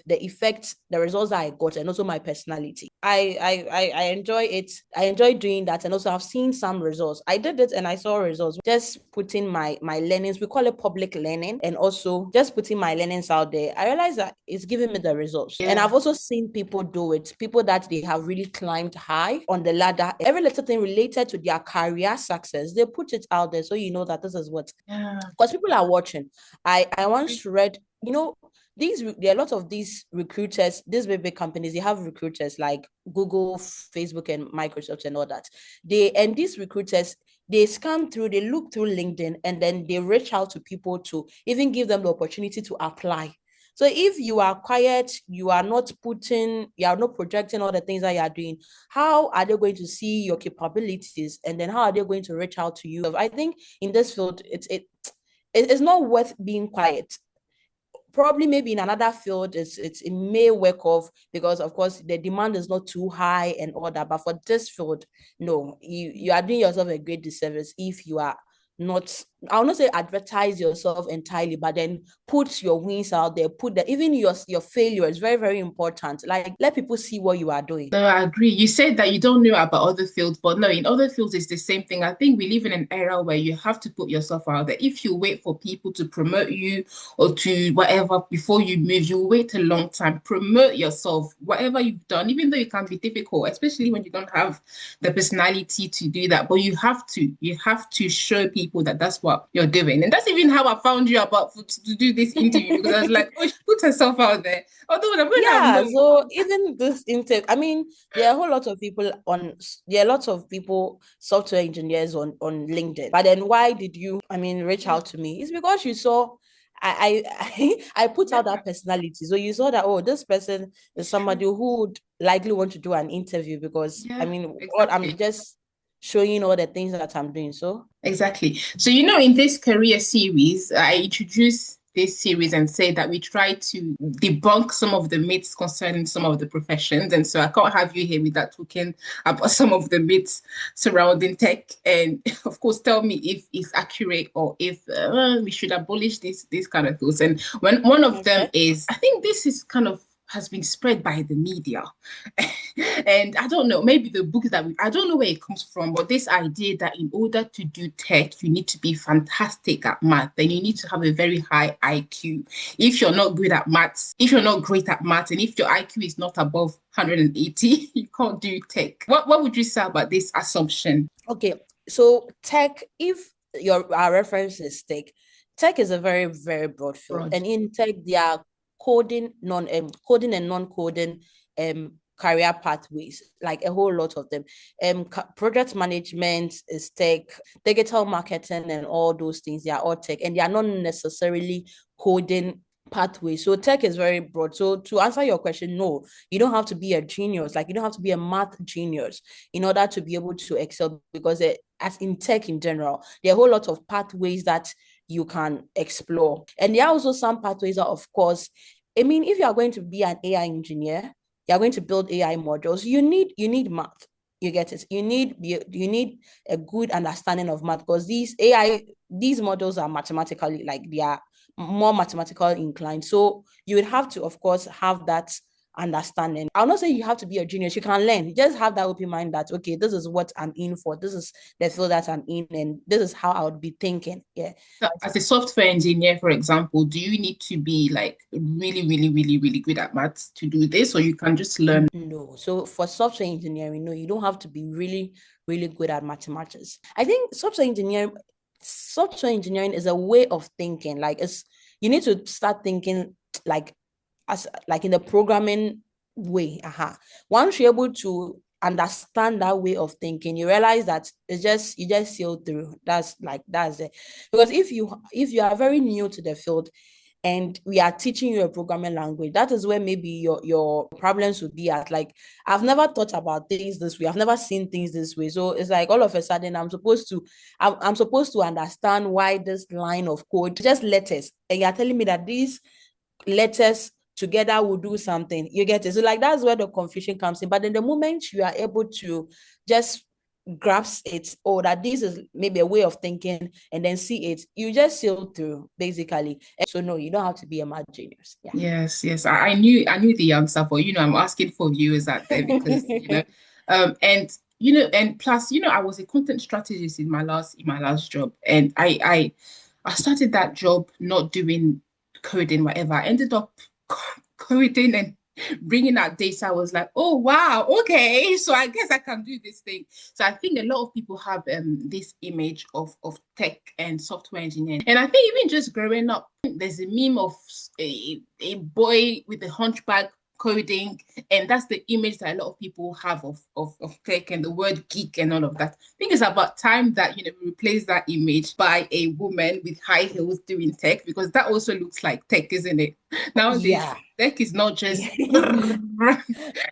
effect, the results that I got, and also my personality. I enjoy it. I enjoy doing that. And also I've seen some results. I did it and I saw results. Just putting my learnings, we call it public learning, and also just putting my learnings out there. I realized that it's giving me the results. And I've also seen people do it, people that they have really climbed high on the ladder. Every little thing related to their career success, they put it out there so you know that this is what, because people are watching. I once read, there are a lot of these recruiters, these big companies, they have recruiters like Google, Facebook, and Microsoft and all that. These recruiters, they scan through, they look through LinkedIn, and then they reach out to people to even give them the opportunity to apply. So if you are quiet, you are not projecting all the things that you are doing, how are they going to see your capabilities? And then how are they going to reach out to you? I think in this field, it's not worth being quiet. Probably maybe in another field, it may work off because of course the demand is not too high and all that. But for this field, no, you are doing yourself a great disservice if you are not, I'll not say advertise yourself entirely, but then put your wings out there, even your failure is very, very important. Like, let people see what you are doing. No, I agree. You said that you don't know about other fields, but no, in other fields, it's the same thing. I think we live in an era where you have to put yourself out there. If you wait for people to promote you or to whatever before you move, you wait a long time. Promote yourself, whatever you've done, even though it can be difficult, especially when you don't have the personality to do that. But you have to show people that that's what you're doing. And that's even how I found you to do this interview, because I was like, oh, she put herself out there. Although so even this interview, there are a whole lot of people software engineers on LinkedIn. But then why did you reach out to me? It's because you saw I put out that personality. So you saw that, oh, this person is somebody who would likely want to do an interview because exactly. I'm just showing all the things that I'm doing. So exactly. So in this career series, I introduced this series and say that we try to debunk some of the myths concerning some of the professions. And so I can't have you here without talking about some of the myths surrounding tech. And of course, tell me if it's accurate or if we should abolish these kind of things. And one of them is, I think this is kind of has been spread by the media. And I don't know, maybe the books I don't know where it comes from, but this idea that in order to do tech, you need to be fantastic at math, then you need to have a very high IQ. If you're not good at maths, if you're not great at maths, and if your IQ is not above 180, you can't do tech. What would you say about this assumption? Okay, so tech, if our reference is tech is a very, very broad field. And in tech, there are coding and non-coding career pathways, like a whole lot of them. Project management is tech, digital marketing and all those things, they are all tech, and they are not necessarily coding pathways. So tech is very broad. So to answer your question, no, you don't have to be a genius, like you don't have to be a math genius in order to be able to excel, because as in tech in general, there are a whole lot of pathways that you can explore. And there are also some pathways that, of course, I mean, if you are going to be an AI engineer, you are going to build AI models, you need math. You get it. You need a good understanding of math, because these models are mathematically, like, they are more mathematical inclined. So you would have to, of course, have that understanding. I'll not say you have to be a genius. You can learn. You just have that open mind that, okay, this is what I'm in for. This is the field that I'm in, and this is how I would be thinking. Yeah. So as a software engineer, for example, do you need to be like really, really, really, really good at maths to do this, or you can just learn? No. So for software engineering, no, you don't have to be really, really good at mathematics. I think software engineering is a way of thinking. Like, you need to start thinking like in the programming way. Once you're able to understand that way of thinking, you realize that you just sail through. That's it. Because if you are very new to the field and we are teaching you a programming language, that is where maybe your problems would be at. Like, I've never thought about things this way. I've never seen things this way. So it's like all of a sudden I'm supposed to understand why this line of code just letters, and you're telling me that these letters together will do something. You get it? So, like, that's where the confusion comes in. But then the moment you are able to just grasp it, or that this is maybe a way of thinking, and then see it, you just sail through, basically. And so no, you don't have to be a mad genius. Yeah. Yes, yes. I knew the answer, but I'm asking for viewers out there because and plus, I was a content strategist in my last job, and I started that job not doing coding, whatever. I ended up coding and bringing out data. I was like, oh wow, okay, so I guess I can do this thing. So I think a lot of people have this image of tech and software engineering, and I think even just growing up, there's a meme of a boy with a hunchback coding, and that's the image that a lot of people have of tech and the word geek and all of that. I think it's about time that we replace that image by a woman with high heels doing tech, because that also looks like tech, isn't it? Nowadays, Yeah. tech is not just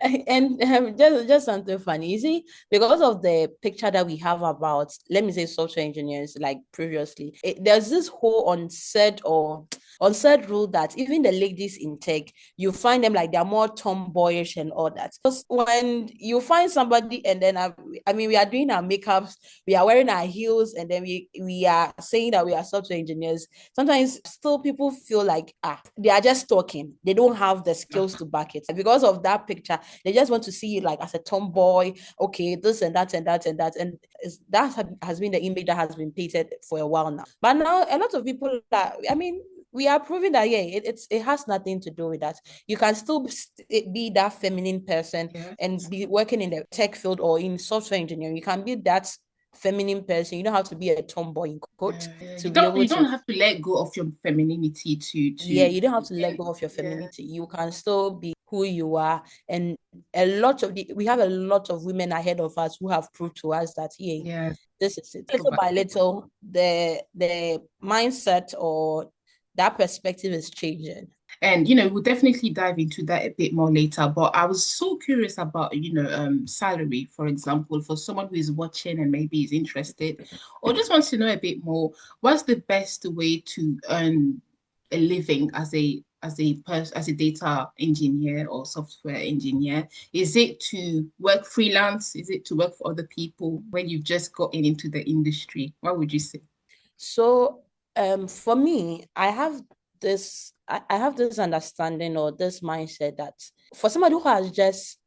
And just something funny, you see, because of the picture that we have about, let me say, software engineers, like previously, there's this whole unsaid rule that even the ladies in tech, you find them like they're more tomboyish and all that. Because when you find somebody, and then I mean, we are doing our makeups, we are wearing our heels, and then we are saying that we are software engineers. Sometimes still people feel like they are just talking. They don't have the skills to back it. Because of that picture, they just want to see you like as a tomboy. Okay, this and that and that and that, and that has been the image that has been painted for a while now. But now a lot of people I mean, we are proving that it has nothing to do with that. You can still be that feminine person, and be working in the tech field or in software engineering. You can be that feminine person. You don't have to be a tomboy in quote to be able you don't to. have to let go of your femininity Yeah, you don't have to let and go of your femininity. You can still be who you are. And we have a lot of women ahead of us who have proved to us that, yeah. this is it. Little by little, the mindset or that perspective is changing. And we'll definitely dive into that a bit more later. But I was so curious about salary, for example, for someone who is watching and maybe is interested or just wants to know a bit more. What's the best way to earn a living as a data engineer or software engineer? Is it to work freelance? Is it to work for other people when you've just gotten into the industry? What would you say? So, for me, I have this understanding or this mindset that for somebody who has just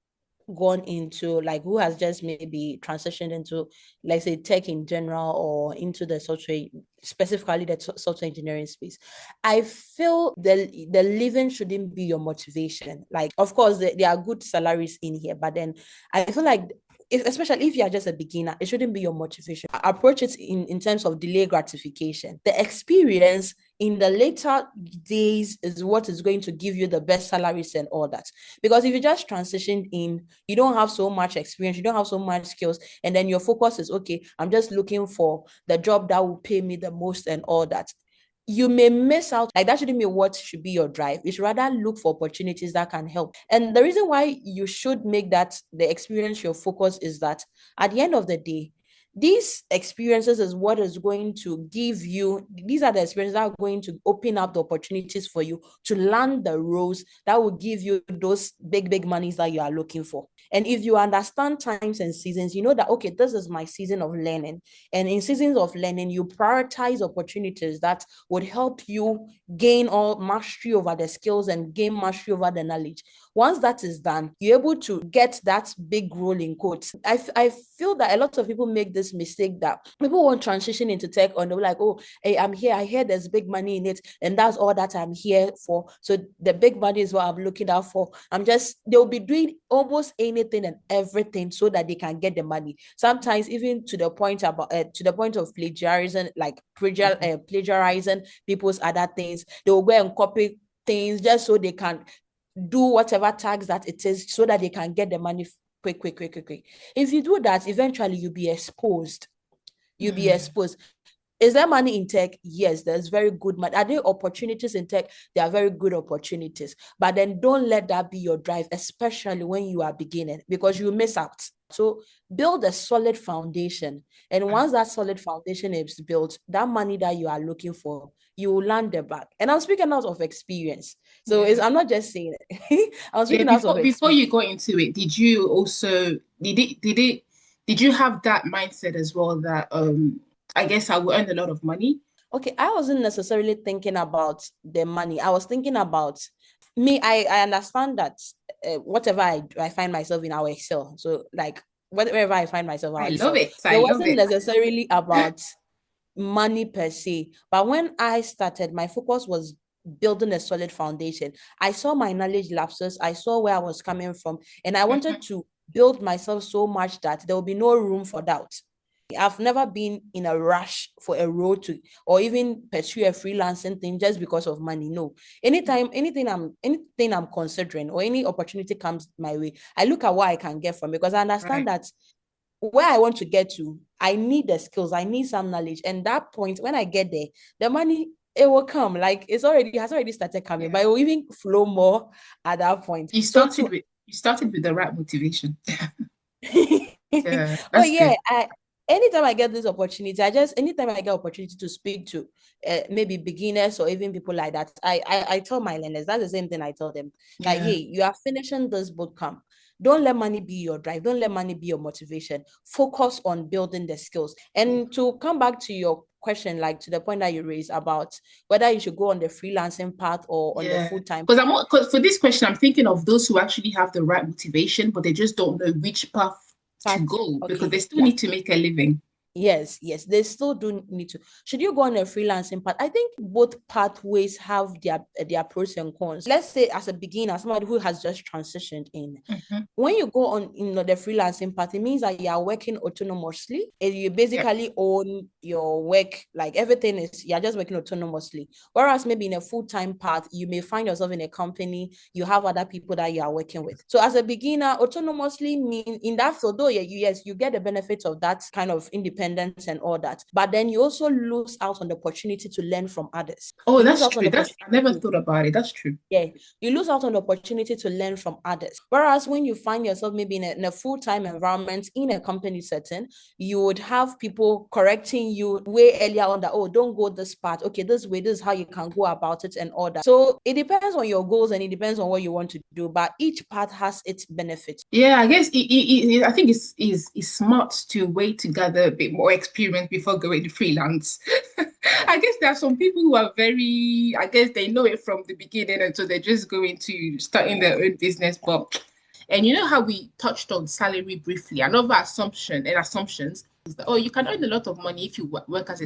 gone into, like, who has just maybe transitioned into, like, say, tech in general, or into the software, specifically the software engineering space, I feel the living shouldn't be your motivation. Like, of course, there are good salaries in here, but then I feel like, especially if you're just a beginner, it shouldn't be your motivation. Approach it in terms of delay gratification. The experience in the later days is what is going to give you the best salaries and all that. Because if you just transition in, you don't have so much experience, you don't have so much skills, and then your focus is, okay, I'm just looking for the job that will pay me the most and all that, you may miss out. Like, that shouldn't be what should be your drive. You should rather look for opportunities that can help. And the reason why you should make that the experience your focus is that at the end of the day, these experiences is what is going to give you, these are the experiences that are going to open up the opportunities for you to land the roles that will give you those big monies that you are looking for. And if you understand times and seasons, you know that, okay, this is my season of learning. And in seasons of learning, you prioritize opportunities that would help you gain all mastery over the skills and gain mastery over the knowledge. Once that is done, you're able to get that big role in quotes. I feel that a lot of people make this mistake that people won't transition into tech and they're like, oh, hey, I'm here. I hear there's big money in it. And that's all that I'm here for. So the big money is what I'm looking out for. They'll be doing almost anything and everything so that they can get the money. Sometimes even to the point of plagiarism, like plagiarizing people's other things. They will go and copy things just so they can do whatever tags that it is so that they can get the money quick. If you do that, eventually you'll be exposed. Is there money in tech? Yes, there's very good money. Are there opportunities in tech? There are very good opportunities. But then don't let that be your drive, especially when you are beginning, because you miss out. So build a solid foundation. And once that solid foundation is built, that money that you are looking for, you will land the bag. And I'm speaking out of experience. So I'm not just saying it. I'm speaking out of experience. Before you got into it, did you have that mindset as well that I guess I will earn a lot of money? Okay, I wasn't necessarily thinking about the money. I was thinking about me. I understand that whatever I find myself in, our excel. So like whatever I find myself, I love it. It wasn't necessarily about money per se. But when I started, my focus was building a solid foundation. I saw my knowledge lapses. I saw where I was coming from. And I wanted to build myself so much that there will be no room for doubt. I've never been in a rush for a role to, or even pursue a freelancing thing just because of money. No. Anything I'm considering or any opportunity comes my way, I look at what I can get from it, because I understand that where I want to get to, I need the skills, I need some knowledge. And that point, when I get there, the money, it will come. Like it has already started coming, but it will even flow more at that point. You started with the right motivation. Anytime I get this opportunity, anytime I get opportunity to speak to maybe beginners or even people like that, I tell my learners, that's the same thing I tell them. Like, hey, you are finishing this bootcamp. Don't let money be your drive. Don't let money be your motivation. Focus on building the skills. And to come back to your question, like to the point that you raised about whether you should go on the freelancing path or on the full-time. Because for this question, I'm thinking of those who actually have the right motivation, but they just don't know which path to go, because they still need to make a living. Yes, they still do need to. Should you go on a freelancing path? I think both pathways have their pros and cons. Let's say as a beginner, somebody who has just transitioned in, when you go on the freelancing path, it means that you are working autonomously and you basically own your work. Like everything is, you're just working autonomously. Whereas maybe in a full-time path, you may find yourself in a company, you have other people that you are working with. So as a beginner, autonomously mean in that field, though, you get the benefits of that kind of independence and all that, but then you also lose out on the opportunity to learn from others. That's true. I never thought about it. That's true. Yeah, you lose out on the opportunity to learn from others. Whereas when you find yourself maybe in a full-time environment in a company setting, you would have people correcting you way earlier on that, oh, don't go this path. Okay, this way, this is how you can go about it and all that. So it depends on your goals and it depends on what you want to do, but each path has its benefits. Yeah, I guess I think it's smart to wait to gather a bit more experience before going to freelance. I guess there are some people who are I guess they know it from the beginning, and so they're just going to start in their own business. And you know how we touched on salary briefly, another assumptions is that, you can earn a lot of money if you work as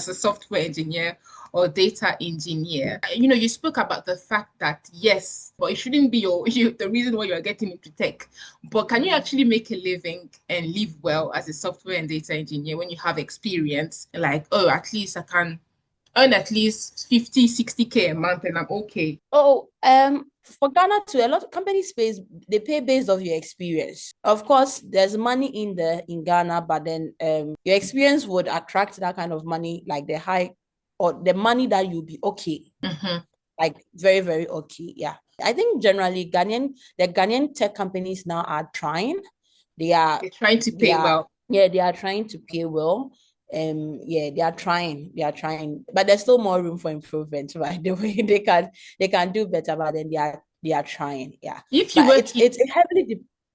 a software engineer or data engineer. You spoke about the fact that yes, but it shouldn't be the reason why you are getting into tech. But can you actually make a living and live well as a software and data engineer when you have experience? Like, at least I can earn at least 50, 60K a month and I'm okay. For Ghana too, a lot of companies they pay based off your experience. Of course, there's money in Ghana, but then your experience would attract that kind of money, like the high or the money that you'll be okay. Like very, very okay. Yeah. I think generally the Ghanaian tech companies now are trying. They're trying to pay well. Yeah, they are trying to pay well. Yeah, they are trying, but there's still more room for improvement, right? The way they can do better, but then they are trying. Yeah. If you But work, it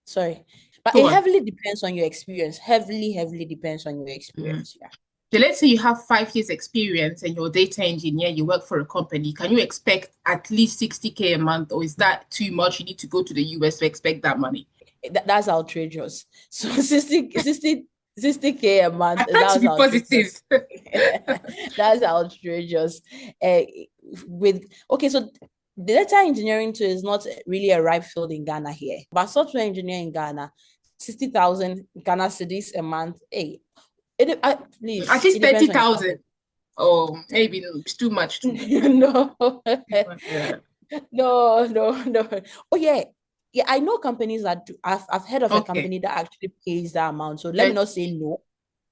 sorry, but go it on. heavily depends on your experience. Heavily depends on your Mm. experience. Yeah. So let's say you have 5 years experience and you're a data engineer, you work for a company. Can you expect at least 60K a month, or is that too much? You need to go to the US to expect that money. That's outrageous. So 60K a month, I try to that's be positive. outrageous. That's outrageous. Uh, with okay, so data engineering too is not really a ripe field in Ghana here, but software engineering in Ghana, 60,000 Ghana cedis a month. Hey, At please, least it depends on your 30,000, company. or maybe it's too much too. No, Yeah. no. Oh yeah, yeah. I know companies that do. I've heard of a Okay. company that actually pays that amount. So let me That not say no,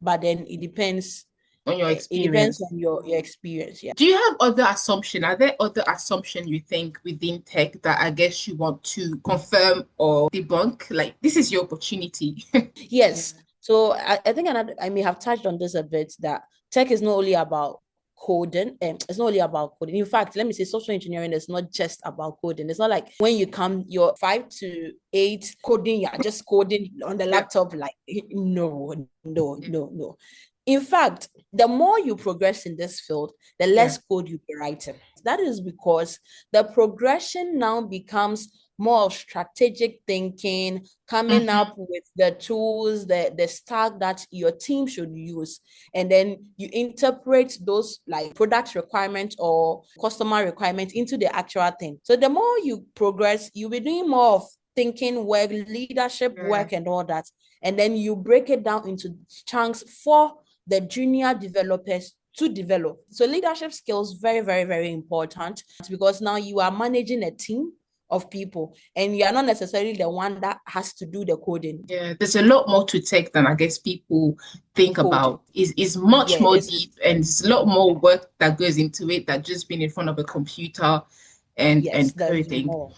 but then it depends. on your It depends experience. on your experience. Yeah. Do you have other assumption? Are there other assumption you think within tech that I guess you want to confirm or debunk? Like this is your opportunity. Yes. So I think I may have touched on this a bit that tech is not only about coding. It's not only about coding. In fact, let me say software engineering is not just about coding. It's not like when you come, you're 5 to 8 coding, you're just coding on the Yeah. laptop. Like, no, no, Yeah. no, no. In fact, the more you progress in this field, the Yeah. less code you'll be writing. That is because the progression now becomes more of strategic thinking, coming Mhm. up with the tools, the stack that your team should use. And then you interpret those like product requirements or customer requirements into the actual thing. So the more you progress, you'll be doing more of thinking work, leadership Yeah. work, and all that. And then you break it down into chunks for the junior developers to develop. So leadership skills very, very, very important because now you are managing a team of people and you are not necessarily the one that has to do the coding. Yeah, there's a lot more to tech than I guess people think Coding. about. Is much Yeah, more deep, and there's a lot more work that goes into it than just being in front of a computer yes, and there's coding. more.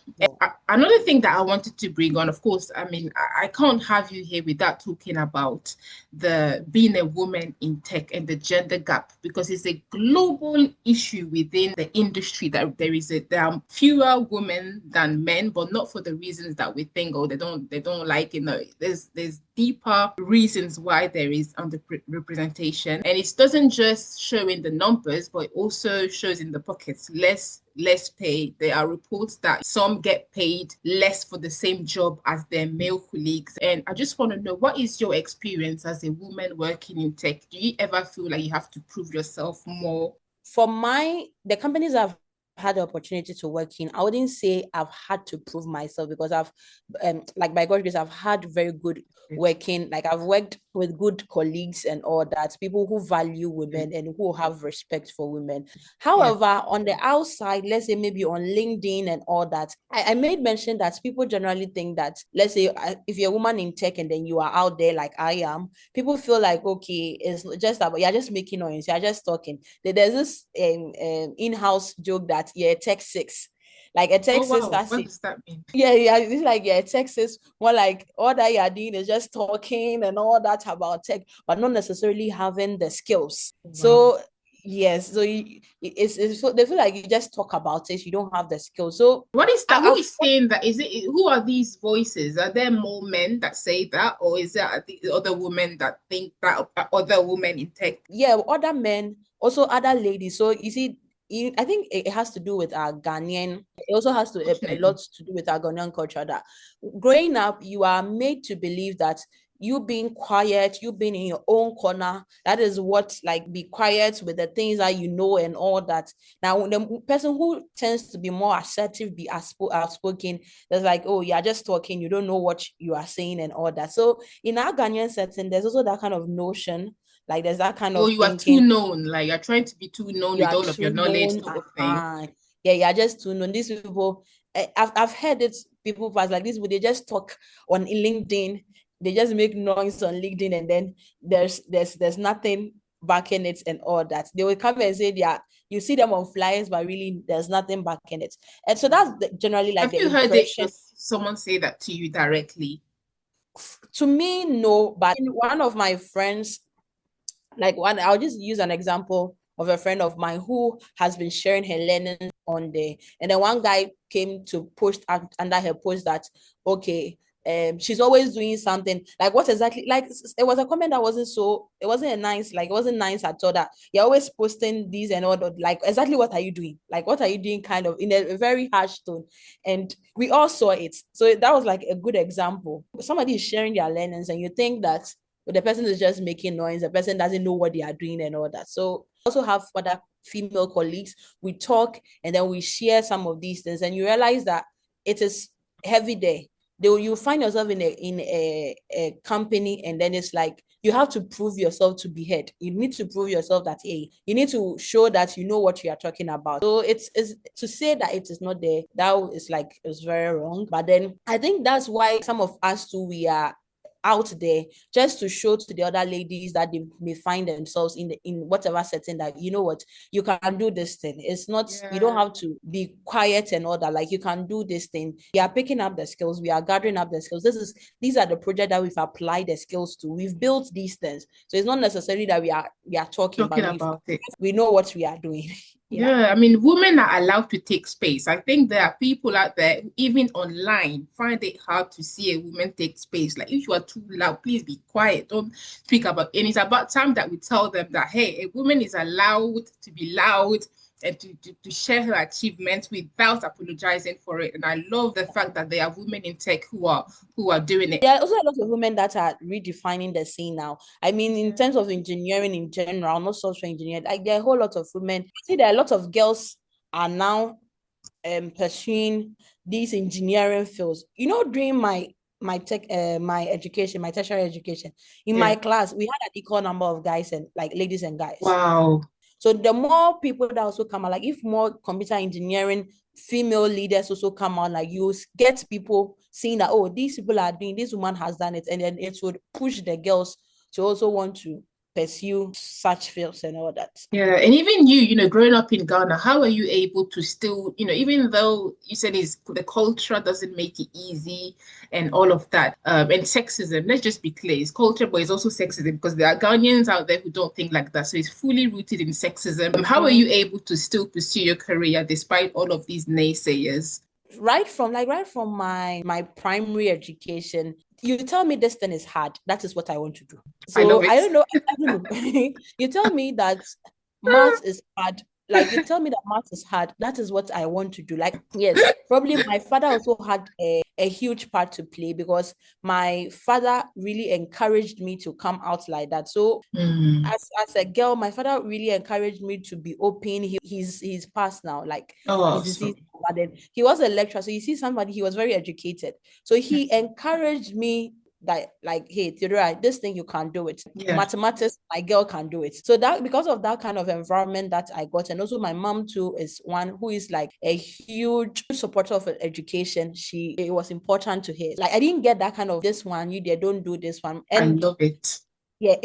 Another thing that I wanted to bring on, of course, I mean, I can't have you here without talking about the being a woman in tech and the gender gap, because it's a global issue within the industry that there are fewer women than men, but not for the reasons that we think, oh, they don't like, there's deeper reasons why there is underrepresentation, and it doesn't just show in the numbers, but it also shows in the pockets. Less pay. There are reports that some get paid less for the same job as their male colleagues. And I just want to know, what is your experience as a woman working in tech? Do you ever feel like you have to prove yourself more? For the companies I've had the opportunity to work in, I wouldn't say I've had to prove myself because I've like by God's grace, I've had very good working, like I've worked with good colleagues and all that, people who value women and who have respect for women. Yeah. However, on the outside, let's say maybe on LinkedIn and all that, I made mention that people generally think that, let's say if you're a woman in tech and then you are out there like I am, people feel like, okay, it's just about, you're just making noise, you're just talking. There's this in-house joke that tech six, like a Oh, Texas wow. that's What it. does that mean? Yeah, it's like Texas, more like all that you're doing is just talking and all that about tech, but not necessarily having the skills. Wow. So yes, so they feel like you just talk about it, you don't have the skills. So What is that? Who I've is saying that? Who are these voices? Are there more men that say that, or is there the other women that think that, other women in tech? other men, also other ladies. So you see, I think it has to do with our Ghanaian. It also has a Fortunately. lot to do with our Ghanaian culture that growing up, you are made to believe that you being quiet, you being in your own corner, that is what, like, be quiet with the things that you know and all that. Now, the person who tends to be more assertive, be outspoken, there's like, oh, you're just talking, you don't know what you are saying and all that. So in our Ghanaian setting, there's also that kind of notion, like there's that kind Or of you are too thinking, known, like you're trying to be too known you with are all of your too knowledge known. type of thing. Yeah, you're just too known. These people, I've heard it, people pass like this, but they just talk on LinkedIn. They just make noise on LinkedIn, and then there's nothing backing it and all that. They will come and say, yeah, you see them on flyers, but really there's nothing backing it. And so that's generally like Have the you heard impression. someone say that to you directly? To me, no. But one of my friends, I'll just use an example of a friend of mine who has been sharing her learnings on there. And then one guy came to post under her post that, okay, she's always doing something. Like what exactly? Like it was a comment that it wasn't nice at all. That you're always posting these and all that. Like exactly what are you doing? Like what are you doing? Kind of in a very harsh tone. And we all saw it. So that was like a good example. Somebody is sharing their learnings, and you think that the person is just making noise, the person doesn't know what they are doing and all that. So I also have other female colleagues. We talk and then we share some of these things, and you realize that it is heavy there. You find yourself in a company, and then it's like you have to prove yourself to be heard. You need to prove yourself that, hey, you need to show that you know what you are talking about. So it's to say that it is not there, that is like, it's very wrong. But then I think that's why some of us too, we are out there just to show to the other ladies that they may find themselves in whatever setting, that you know what, you can do this thing. It's not, you don't have to be quiet and all that. Like you can do this thing. We are picking up the skills, we are gathering up the skills. These are the projects that we've applied the skills to. We've built these things. So it's not necessarily that we are talking but about it. We know what we are doing. Yeah, I mean, women are allowed to take space. I think there are people out there, even online, find it hard to see a woman take space. Like, if you are too loud, please be quiet. Don't speak about it. And it's about time that we tell them that, hey, a woman is allowed to be loud and to share her achievements without apologizing for it. And I love the fact that there are women in tech who are doing it. There are also a lot of women that are redefining the scene now. I mean, in terms of engineering in general, not software engineering, like there are a whole lot of women. I see there are a lot of girls are now pursuing these engineering fields. You know, during my my education, my tertiary education, in my class, we had an equal number of guys and like ladies and guys. Wow. So the more people that also come out, like if more computer engineering female leaders also come out, like you get people seeing that, oh, these people are doing, this woman has done it, and then it would push the girls to also want to pursue such fields and all that. Yeah, and even you, growing up in Ghana, how are you able to still, even though you said the culture doesn't make it easy and all of that, and sexism, let's just be clear, it's culture, but it's also sexism because there are Ghanaians out there who don't think like that. So it's fully rooted in sexism. How are you able to still pursue your career despite all of these naysayers? Right from my primary education, you tell me this thing is hard, that is what I want to do. So I don't know. You tell me that math is hard, like you tell me that math is hard, that is what I want to do. Like, yes, probably my father also had a huge part to play, because my father really encouraged me to come out like that. So as a girl, my father really encouraged me to be open. He's passed now, like he's deceased, but then he was a lecturer. So you see somebody, he was very educated. So he encouraged me that, like, hey, Theodora, this thing you can do it. Mathematics, my girl can do it. So that, because of that kind of environment that I got, and also my mom too is one who is like a huge supporter of education. It was important to her. Like I didn't get that kind of, this one, you there, don't do this one. And I love it. Yeah,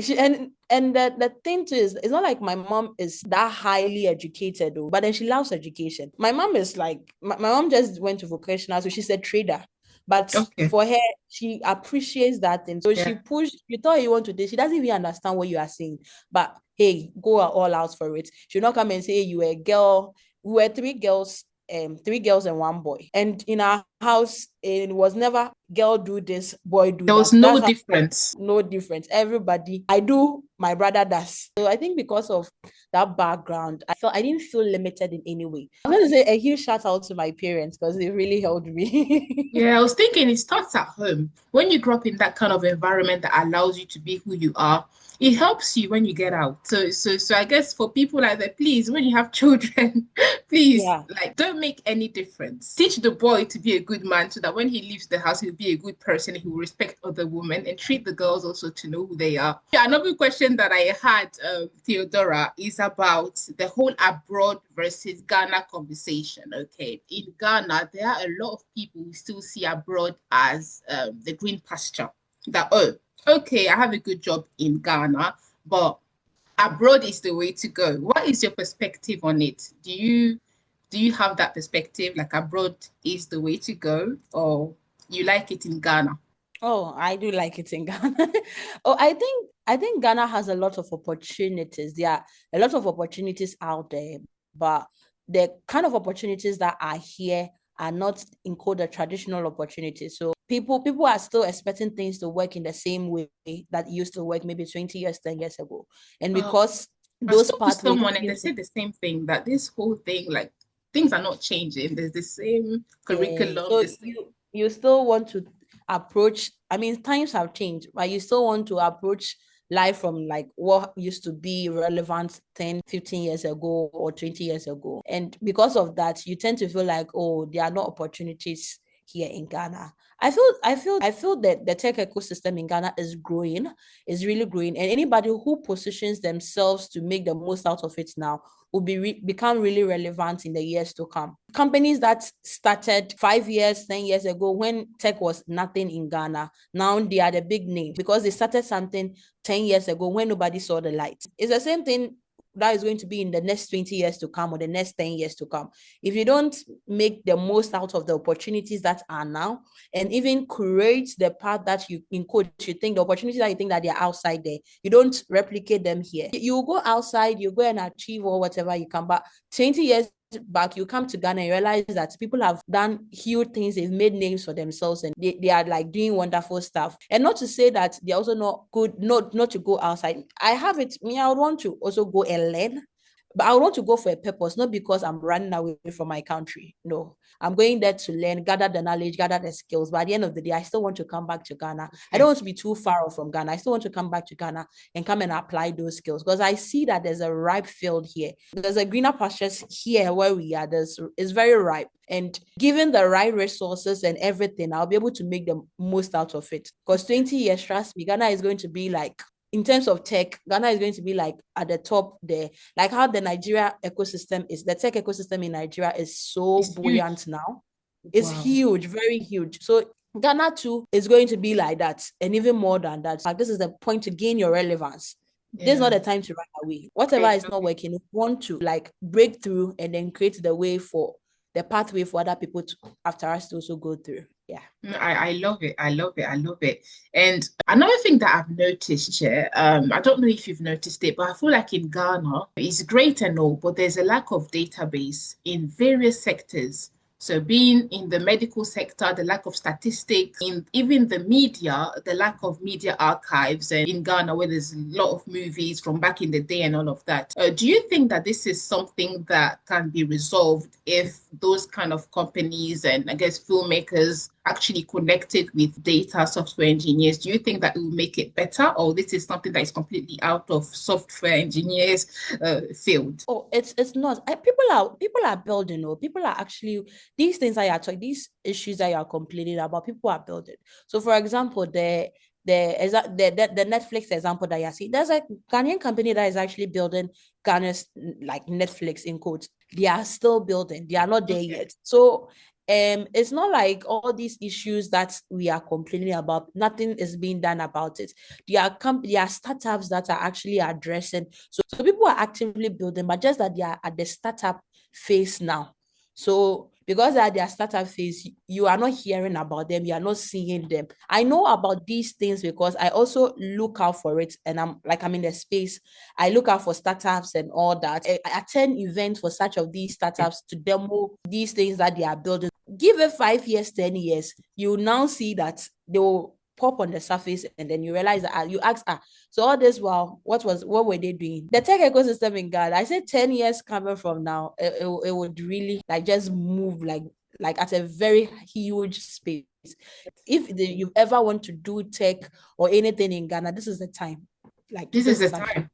and the thing too is, it's not like my mom is that highly educated, though, but then she loves education. My mom is like, my mom just went to vocational, so she's a trader. But for her, she appreciates that thing. So she pushed, you thought you want to do, she doesn't even understand what you are saying. But hey, go all out for it. She'll not come and say, you were a girl. We were three girls and one boy. And in our house, it was never girl do this, boy do that. There was no difference. No difference. Everybody, I do, my brother does. So I think because of that background, I didn't feel limited in any way. I'm going to say a huge shout out to my parents, because they really helped me. Yeah, I was thinking it starts at home. When you grow up in that kind of environment that allows you to be who you are, it helps you when you get out. So I guess for people like that, please, when you have children, please, like, don't make any difference. Teach the boy to be a good man, so that when he leaves the house, he'll be a good person. He will respect other women, and treat the girls also to know who they are. Yeah, another question that I had, Theodora, is about the whole abroad versus Ghana conversation. Okay, in Ghana, there are a lot of people who still see abroad as the green pasture. That, oh, okay, I have a good job in Ghana, but abroad is the way to go. What is your perspective on it? Do you have that perspective, like abroad is the way to go, or you like it in Ghana? Oh, I do like it in Ghana. Oh, I think Ghana has a lot of opportunities. There are a lot of opportunities out there, but the kind of opportunities that are here are not in code the traditional opportunities. So people are still expecting things to work in the same way that used to work maybe 20 years, 10 years ago. And because I those spoke to pathways someone and they said the same thing, that this whole thing, like things are not changing. There's the same yeah, curriculum, so the same. you still want to approach, I mean, times have changed, but you still want to approach life from like what used to be relevant 10, 15 years ago or 20 years ago. And because of that, you tend to feel like, oh, there are no opportunities here in Ghana. I feel that the tech ecosystem in Ghana is growing, is really growing. And anybody who positions themselves to make the most out of it now will become really relevant in the years to come. Companies that started 5 years, 10 years ago when tech was nothing in Ghana, now they are the big names because they started something 10 years ago when nobody saw the light. It's the same thing that is going to be in the next 20 years to come or the next 10 years to come. If you don't make the most out of the opportunities that are now and even create the path that you in code, you think the opportunities that you think that they're outside there, you don't replicate them here. You go outside, you go and achieve or whatever you can, but 20 years back, you come to Ghana and you realize that people have done huge things, they've made names for themselves and they are like doing wonderful stuff. And not to say that they're also not good, not to go outside. I have it, me, I would want to also go and learn, but I want to go for a purpose, not because I'm running away from my country. No, I'm going there to learn, gather the knowledge, gather the skills. But at the end of the day, I still want to come back to Ghana. I don't want to be too far off from Ghana. I still want to come back to Ghana and come and apply those skills because I see that there's a ripe field here. There's a greener pastures here where we are. It's very ripe. And given the right resources and everything, I'll be able to make the most out of it. Because 20 years, trust me, Ghana is going to be like, in terms of tech, Ghana is going to be like at the top there. Like how the Nigeria ecosystem is, the tech ecosystem in Nigeria is so It's huge. buoyant now. It's Wow. huge, very huge. So Ghana too is going to be like that and even more than that. Like this is the point to gain your relevance. This is not the time to run away. Whatever is not working, you want to like break through and then create the way for the pathway for other people to, after us to also go through. Yeah. I love it. I love it. I love it. And another thing that I've noticed here, I don't know if you've noticed it, but I feel like in Ghana, it's great and all, but there's a lack of database in various sectors. So being in the medical sector, the lack of statistics, in even the media, the lack of media archives, and in Ghana, where there's a lot of movies from back in the day and all of that. Do you think that this is something that can be resolved if those kind of companies and I guess filmmakers actually connected with data software engineers? Do you think that it will make it better, or this is something that is completely out of software engineers field? Oh, it's not. People are building. Oh, people are actually these things that you are talking, these issues that you are complaining about. People are building. So, for example, the Netflix example that you see, there's a Ghanaian company that is actually building Ghana's like Netflix in quotes. They are still building. They are not there yet. So it's not like all these issues that we are complaining about, nothing is being done about it. There are startups that are actually addressing. So people are actively building, but just that they are at the startup phase now. So because they're at their startup phase, you are not hearing about them, you are not seeing them. I know about these things because I also look out for it, and I'm in the space. I look out for startups and all that. I attend events for such of these startups to demo these things that they are building. Give it 5 years, 10 years, you now see that they will pop on the surface, and then you realize that you ask, so all this while, what were they doing? The tech ecosystem in Ghana, I said 10 years coming from now, it would really like just move like at a very huge space. If you ever want to do tech or anything in Ghana, this is the time. Like This is this the is actually, time.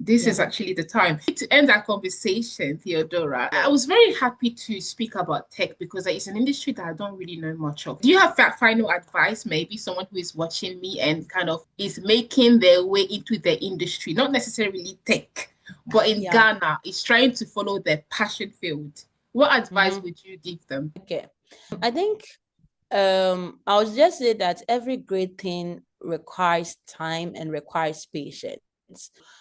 This yeah. is actually the time. To end our conversation, Theodora, I was very happy to speak about tech because it's an industry that I don't really know much of. Do you have that final advice, maybe someone who is watching me and kind of is making their way into the industry, not necessarily tech, but in Yeah. Ghana, is trying to follow their passion field? What advice would you give them? Okay. I think I would just say that every great thing requires time and requires patience.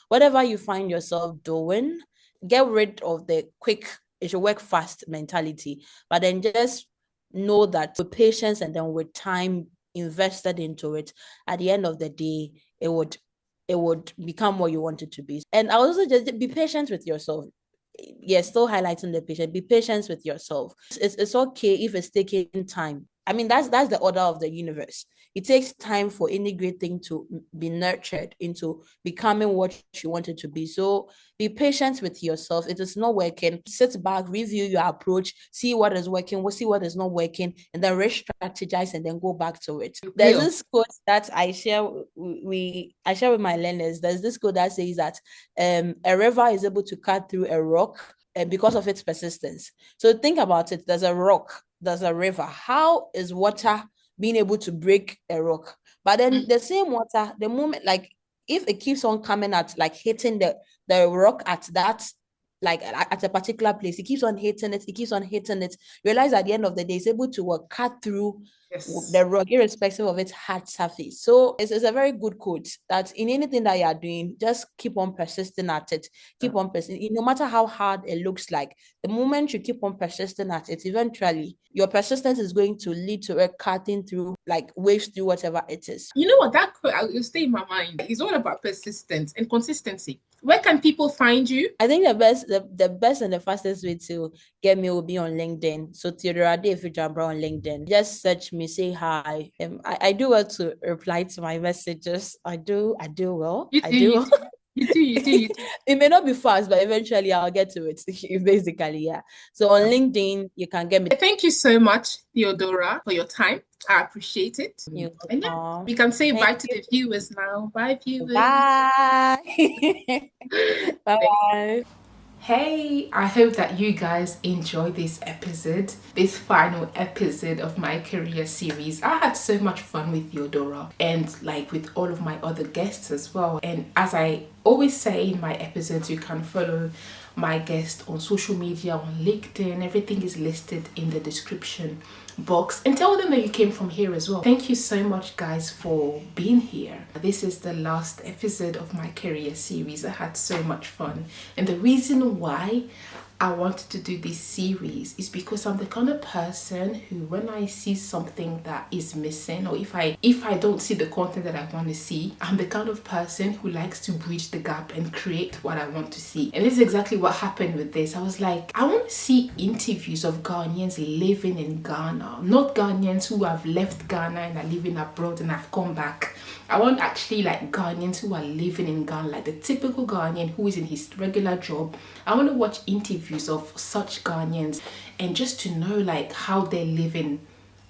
Whatever you find yourself doing, get rid of the quick, it should work fast mentality, but then just know that with patience and then with time, invested into it, at the end of the day, it would become what you want it to be. And I also just be patient with yourself. Yes, still highlighting the patient. Be patient with yourself. It's okay if it's taking time. I mean, that's the order of the universe. It takes time for any great thing to be nurtured into becoming what you want it to be. So be patient with yourself. It is not working. Sit back, review your approach, see what is working, we'll see what is not working, and then re-strategize and then go back to it. There's this quote that I share with my learners. There's this quote that says that a river is able to cut through a rock because of its persistence. So think about it. There's a rock, there's a river. How is water being able to break a rock? But then the same water, the moment, like if it keeps on coming at, like hitting the rock at that, like at a particular place, it keeps on hitting it, realize at the end of the day, it's able to cut through the rock, irrespective of its hard surface. So it's a very good quote that in anything that you are doing, just keep on persisting at it. Keep on persisting. No matter how hard it looks like, the moment you keep on persisting at it, eventually your persistence is going to lead to a cutting through, like waves through whatever it is. You know what? That quote will stay in my mind. It's all about persistence and consistency. Where can people find you? I think the best and the fastest way to get me will be on LinkedIn. So Theodora Gyambrah on LinkedIn. Just search me, say hi. I do well to reply to my messages. I do well. You do. It may not be fast, but eventually I'll get to it. Basically, yeah. So on LinkedIn, you can get me. Thank you so much, Theodora, for your time. I appreciate it. And yeah, we can say bye to the viewers now. Bye, viewers. Bye. Bye. Hey, I hope that you guys enjoyed this episode, this final episode of my career series. I had so much fun with Theodora and like with all of my other guests as well. And as I always say in my episodes, you can follow my guest on social media, on LinkedIn. Everything is listed in the description box, and tell them that you came from here as well. Thank you so much, guys, for being here. This is the last episode of my career series. I had so much fun, and the reason why I wanted to do this series is because I'm the kind of person who, when I see something that is missing, or if I don't see the content that I want to see, I'm the kind of person who likes to bridge the gap and create what I want to see. And this is exactly what happened with this. I was like, I want to see interviews of Ghanaians living in Ghana, not Ghanaians who have left Ghana and are living abroad and have come back. I want actually like Ghanaians who are living in Ghana, like the typical Ghanaian who is in his regular job. I want to watch interviews of such Ghanaians and just to know like how they're living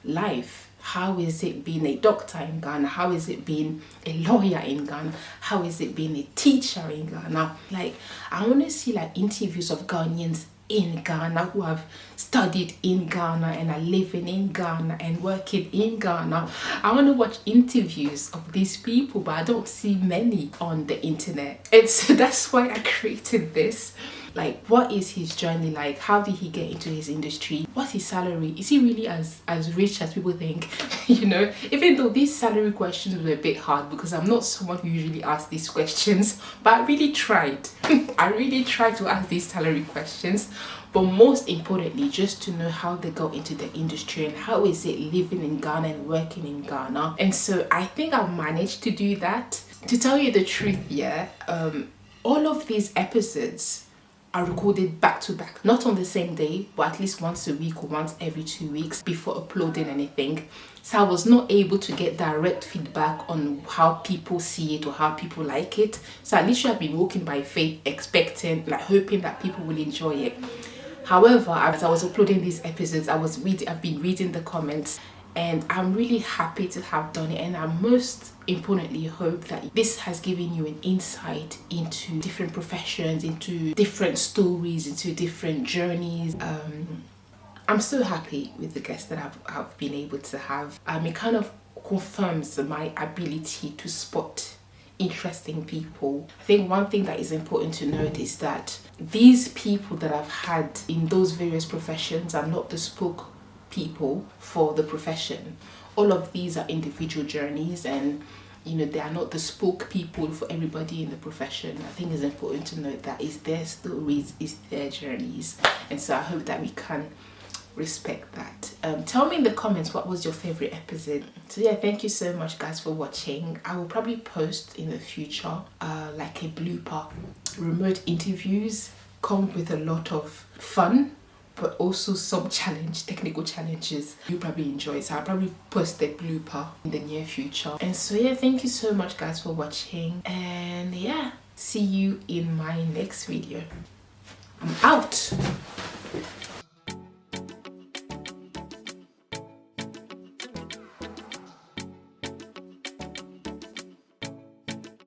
life. How is it being a doctor in Ghana? How is it being a lawyer in Ghana? How is it being a teacher in Ghana? Like, I want to see like interviews of Ghanaians in Ghana who have studied in Ghana and are living in Ghana and working in Ghana. I want to watch interviews of these people, but I don't see many on the internet. And so that's why I created this. Like, what is his journey like? How did he get into his industry? What's his salary? Is he really as rich as people think? You know, even though these salary questions were a bit hard because I'm not someone who usually asks these questions, but I really tried. I really tried to ask these salary questions. But most importantly, just to know how they got into the industry and how is it living in Ghana and working in Ghana. And so I think I've managed to do that. To tell you the truth, yeah, all of these episodes are recorded back to back, not on the same day, but at least once a week or once every 2 weeks before uploading anything. So I was not able to get direct feedback on how people see it or how people like it. So at least I've been walking by faith, expecting, like hoping that people will enjoy it. However, as I was uploading these episodes, I've been reading the comments, and I'm really happy to have done it. And I most importantly hope that this has given you an insight into different professions, into different stories, into different journeys. I'm so happy with the guests that I've been able to have. It kind of confirms my ability to spot interesting people. I think one thing that is important to note is that these people that I've had in those various professions are not the spokespeople for the profession. All of these are individual journeys, and you know, they are not the spokespeople for everybody in the profession. I think it's important to note that it's their stories, it's their journeys. And so I hope that we can respect that. Tell me in the comments what was your favorite episode. So yeah, thank you so much guys for watching. I will probably post in the future like a blooper. Remote interviews come with a lot of fun, but also some technical challenges you probably enjoy. So I'll probably post the blooper in the near future. And so yeah, thank you so much guys for watching, and yeah, see you in my next video. I'm out.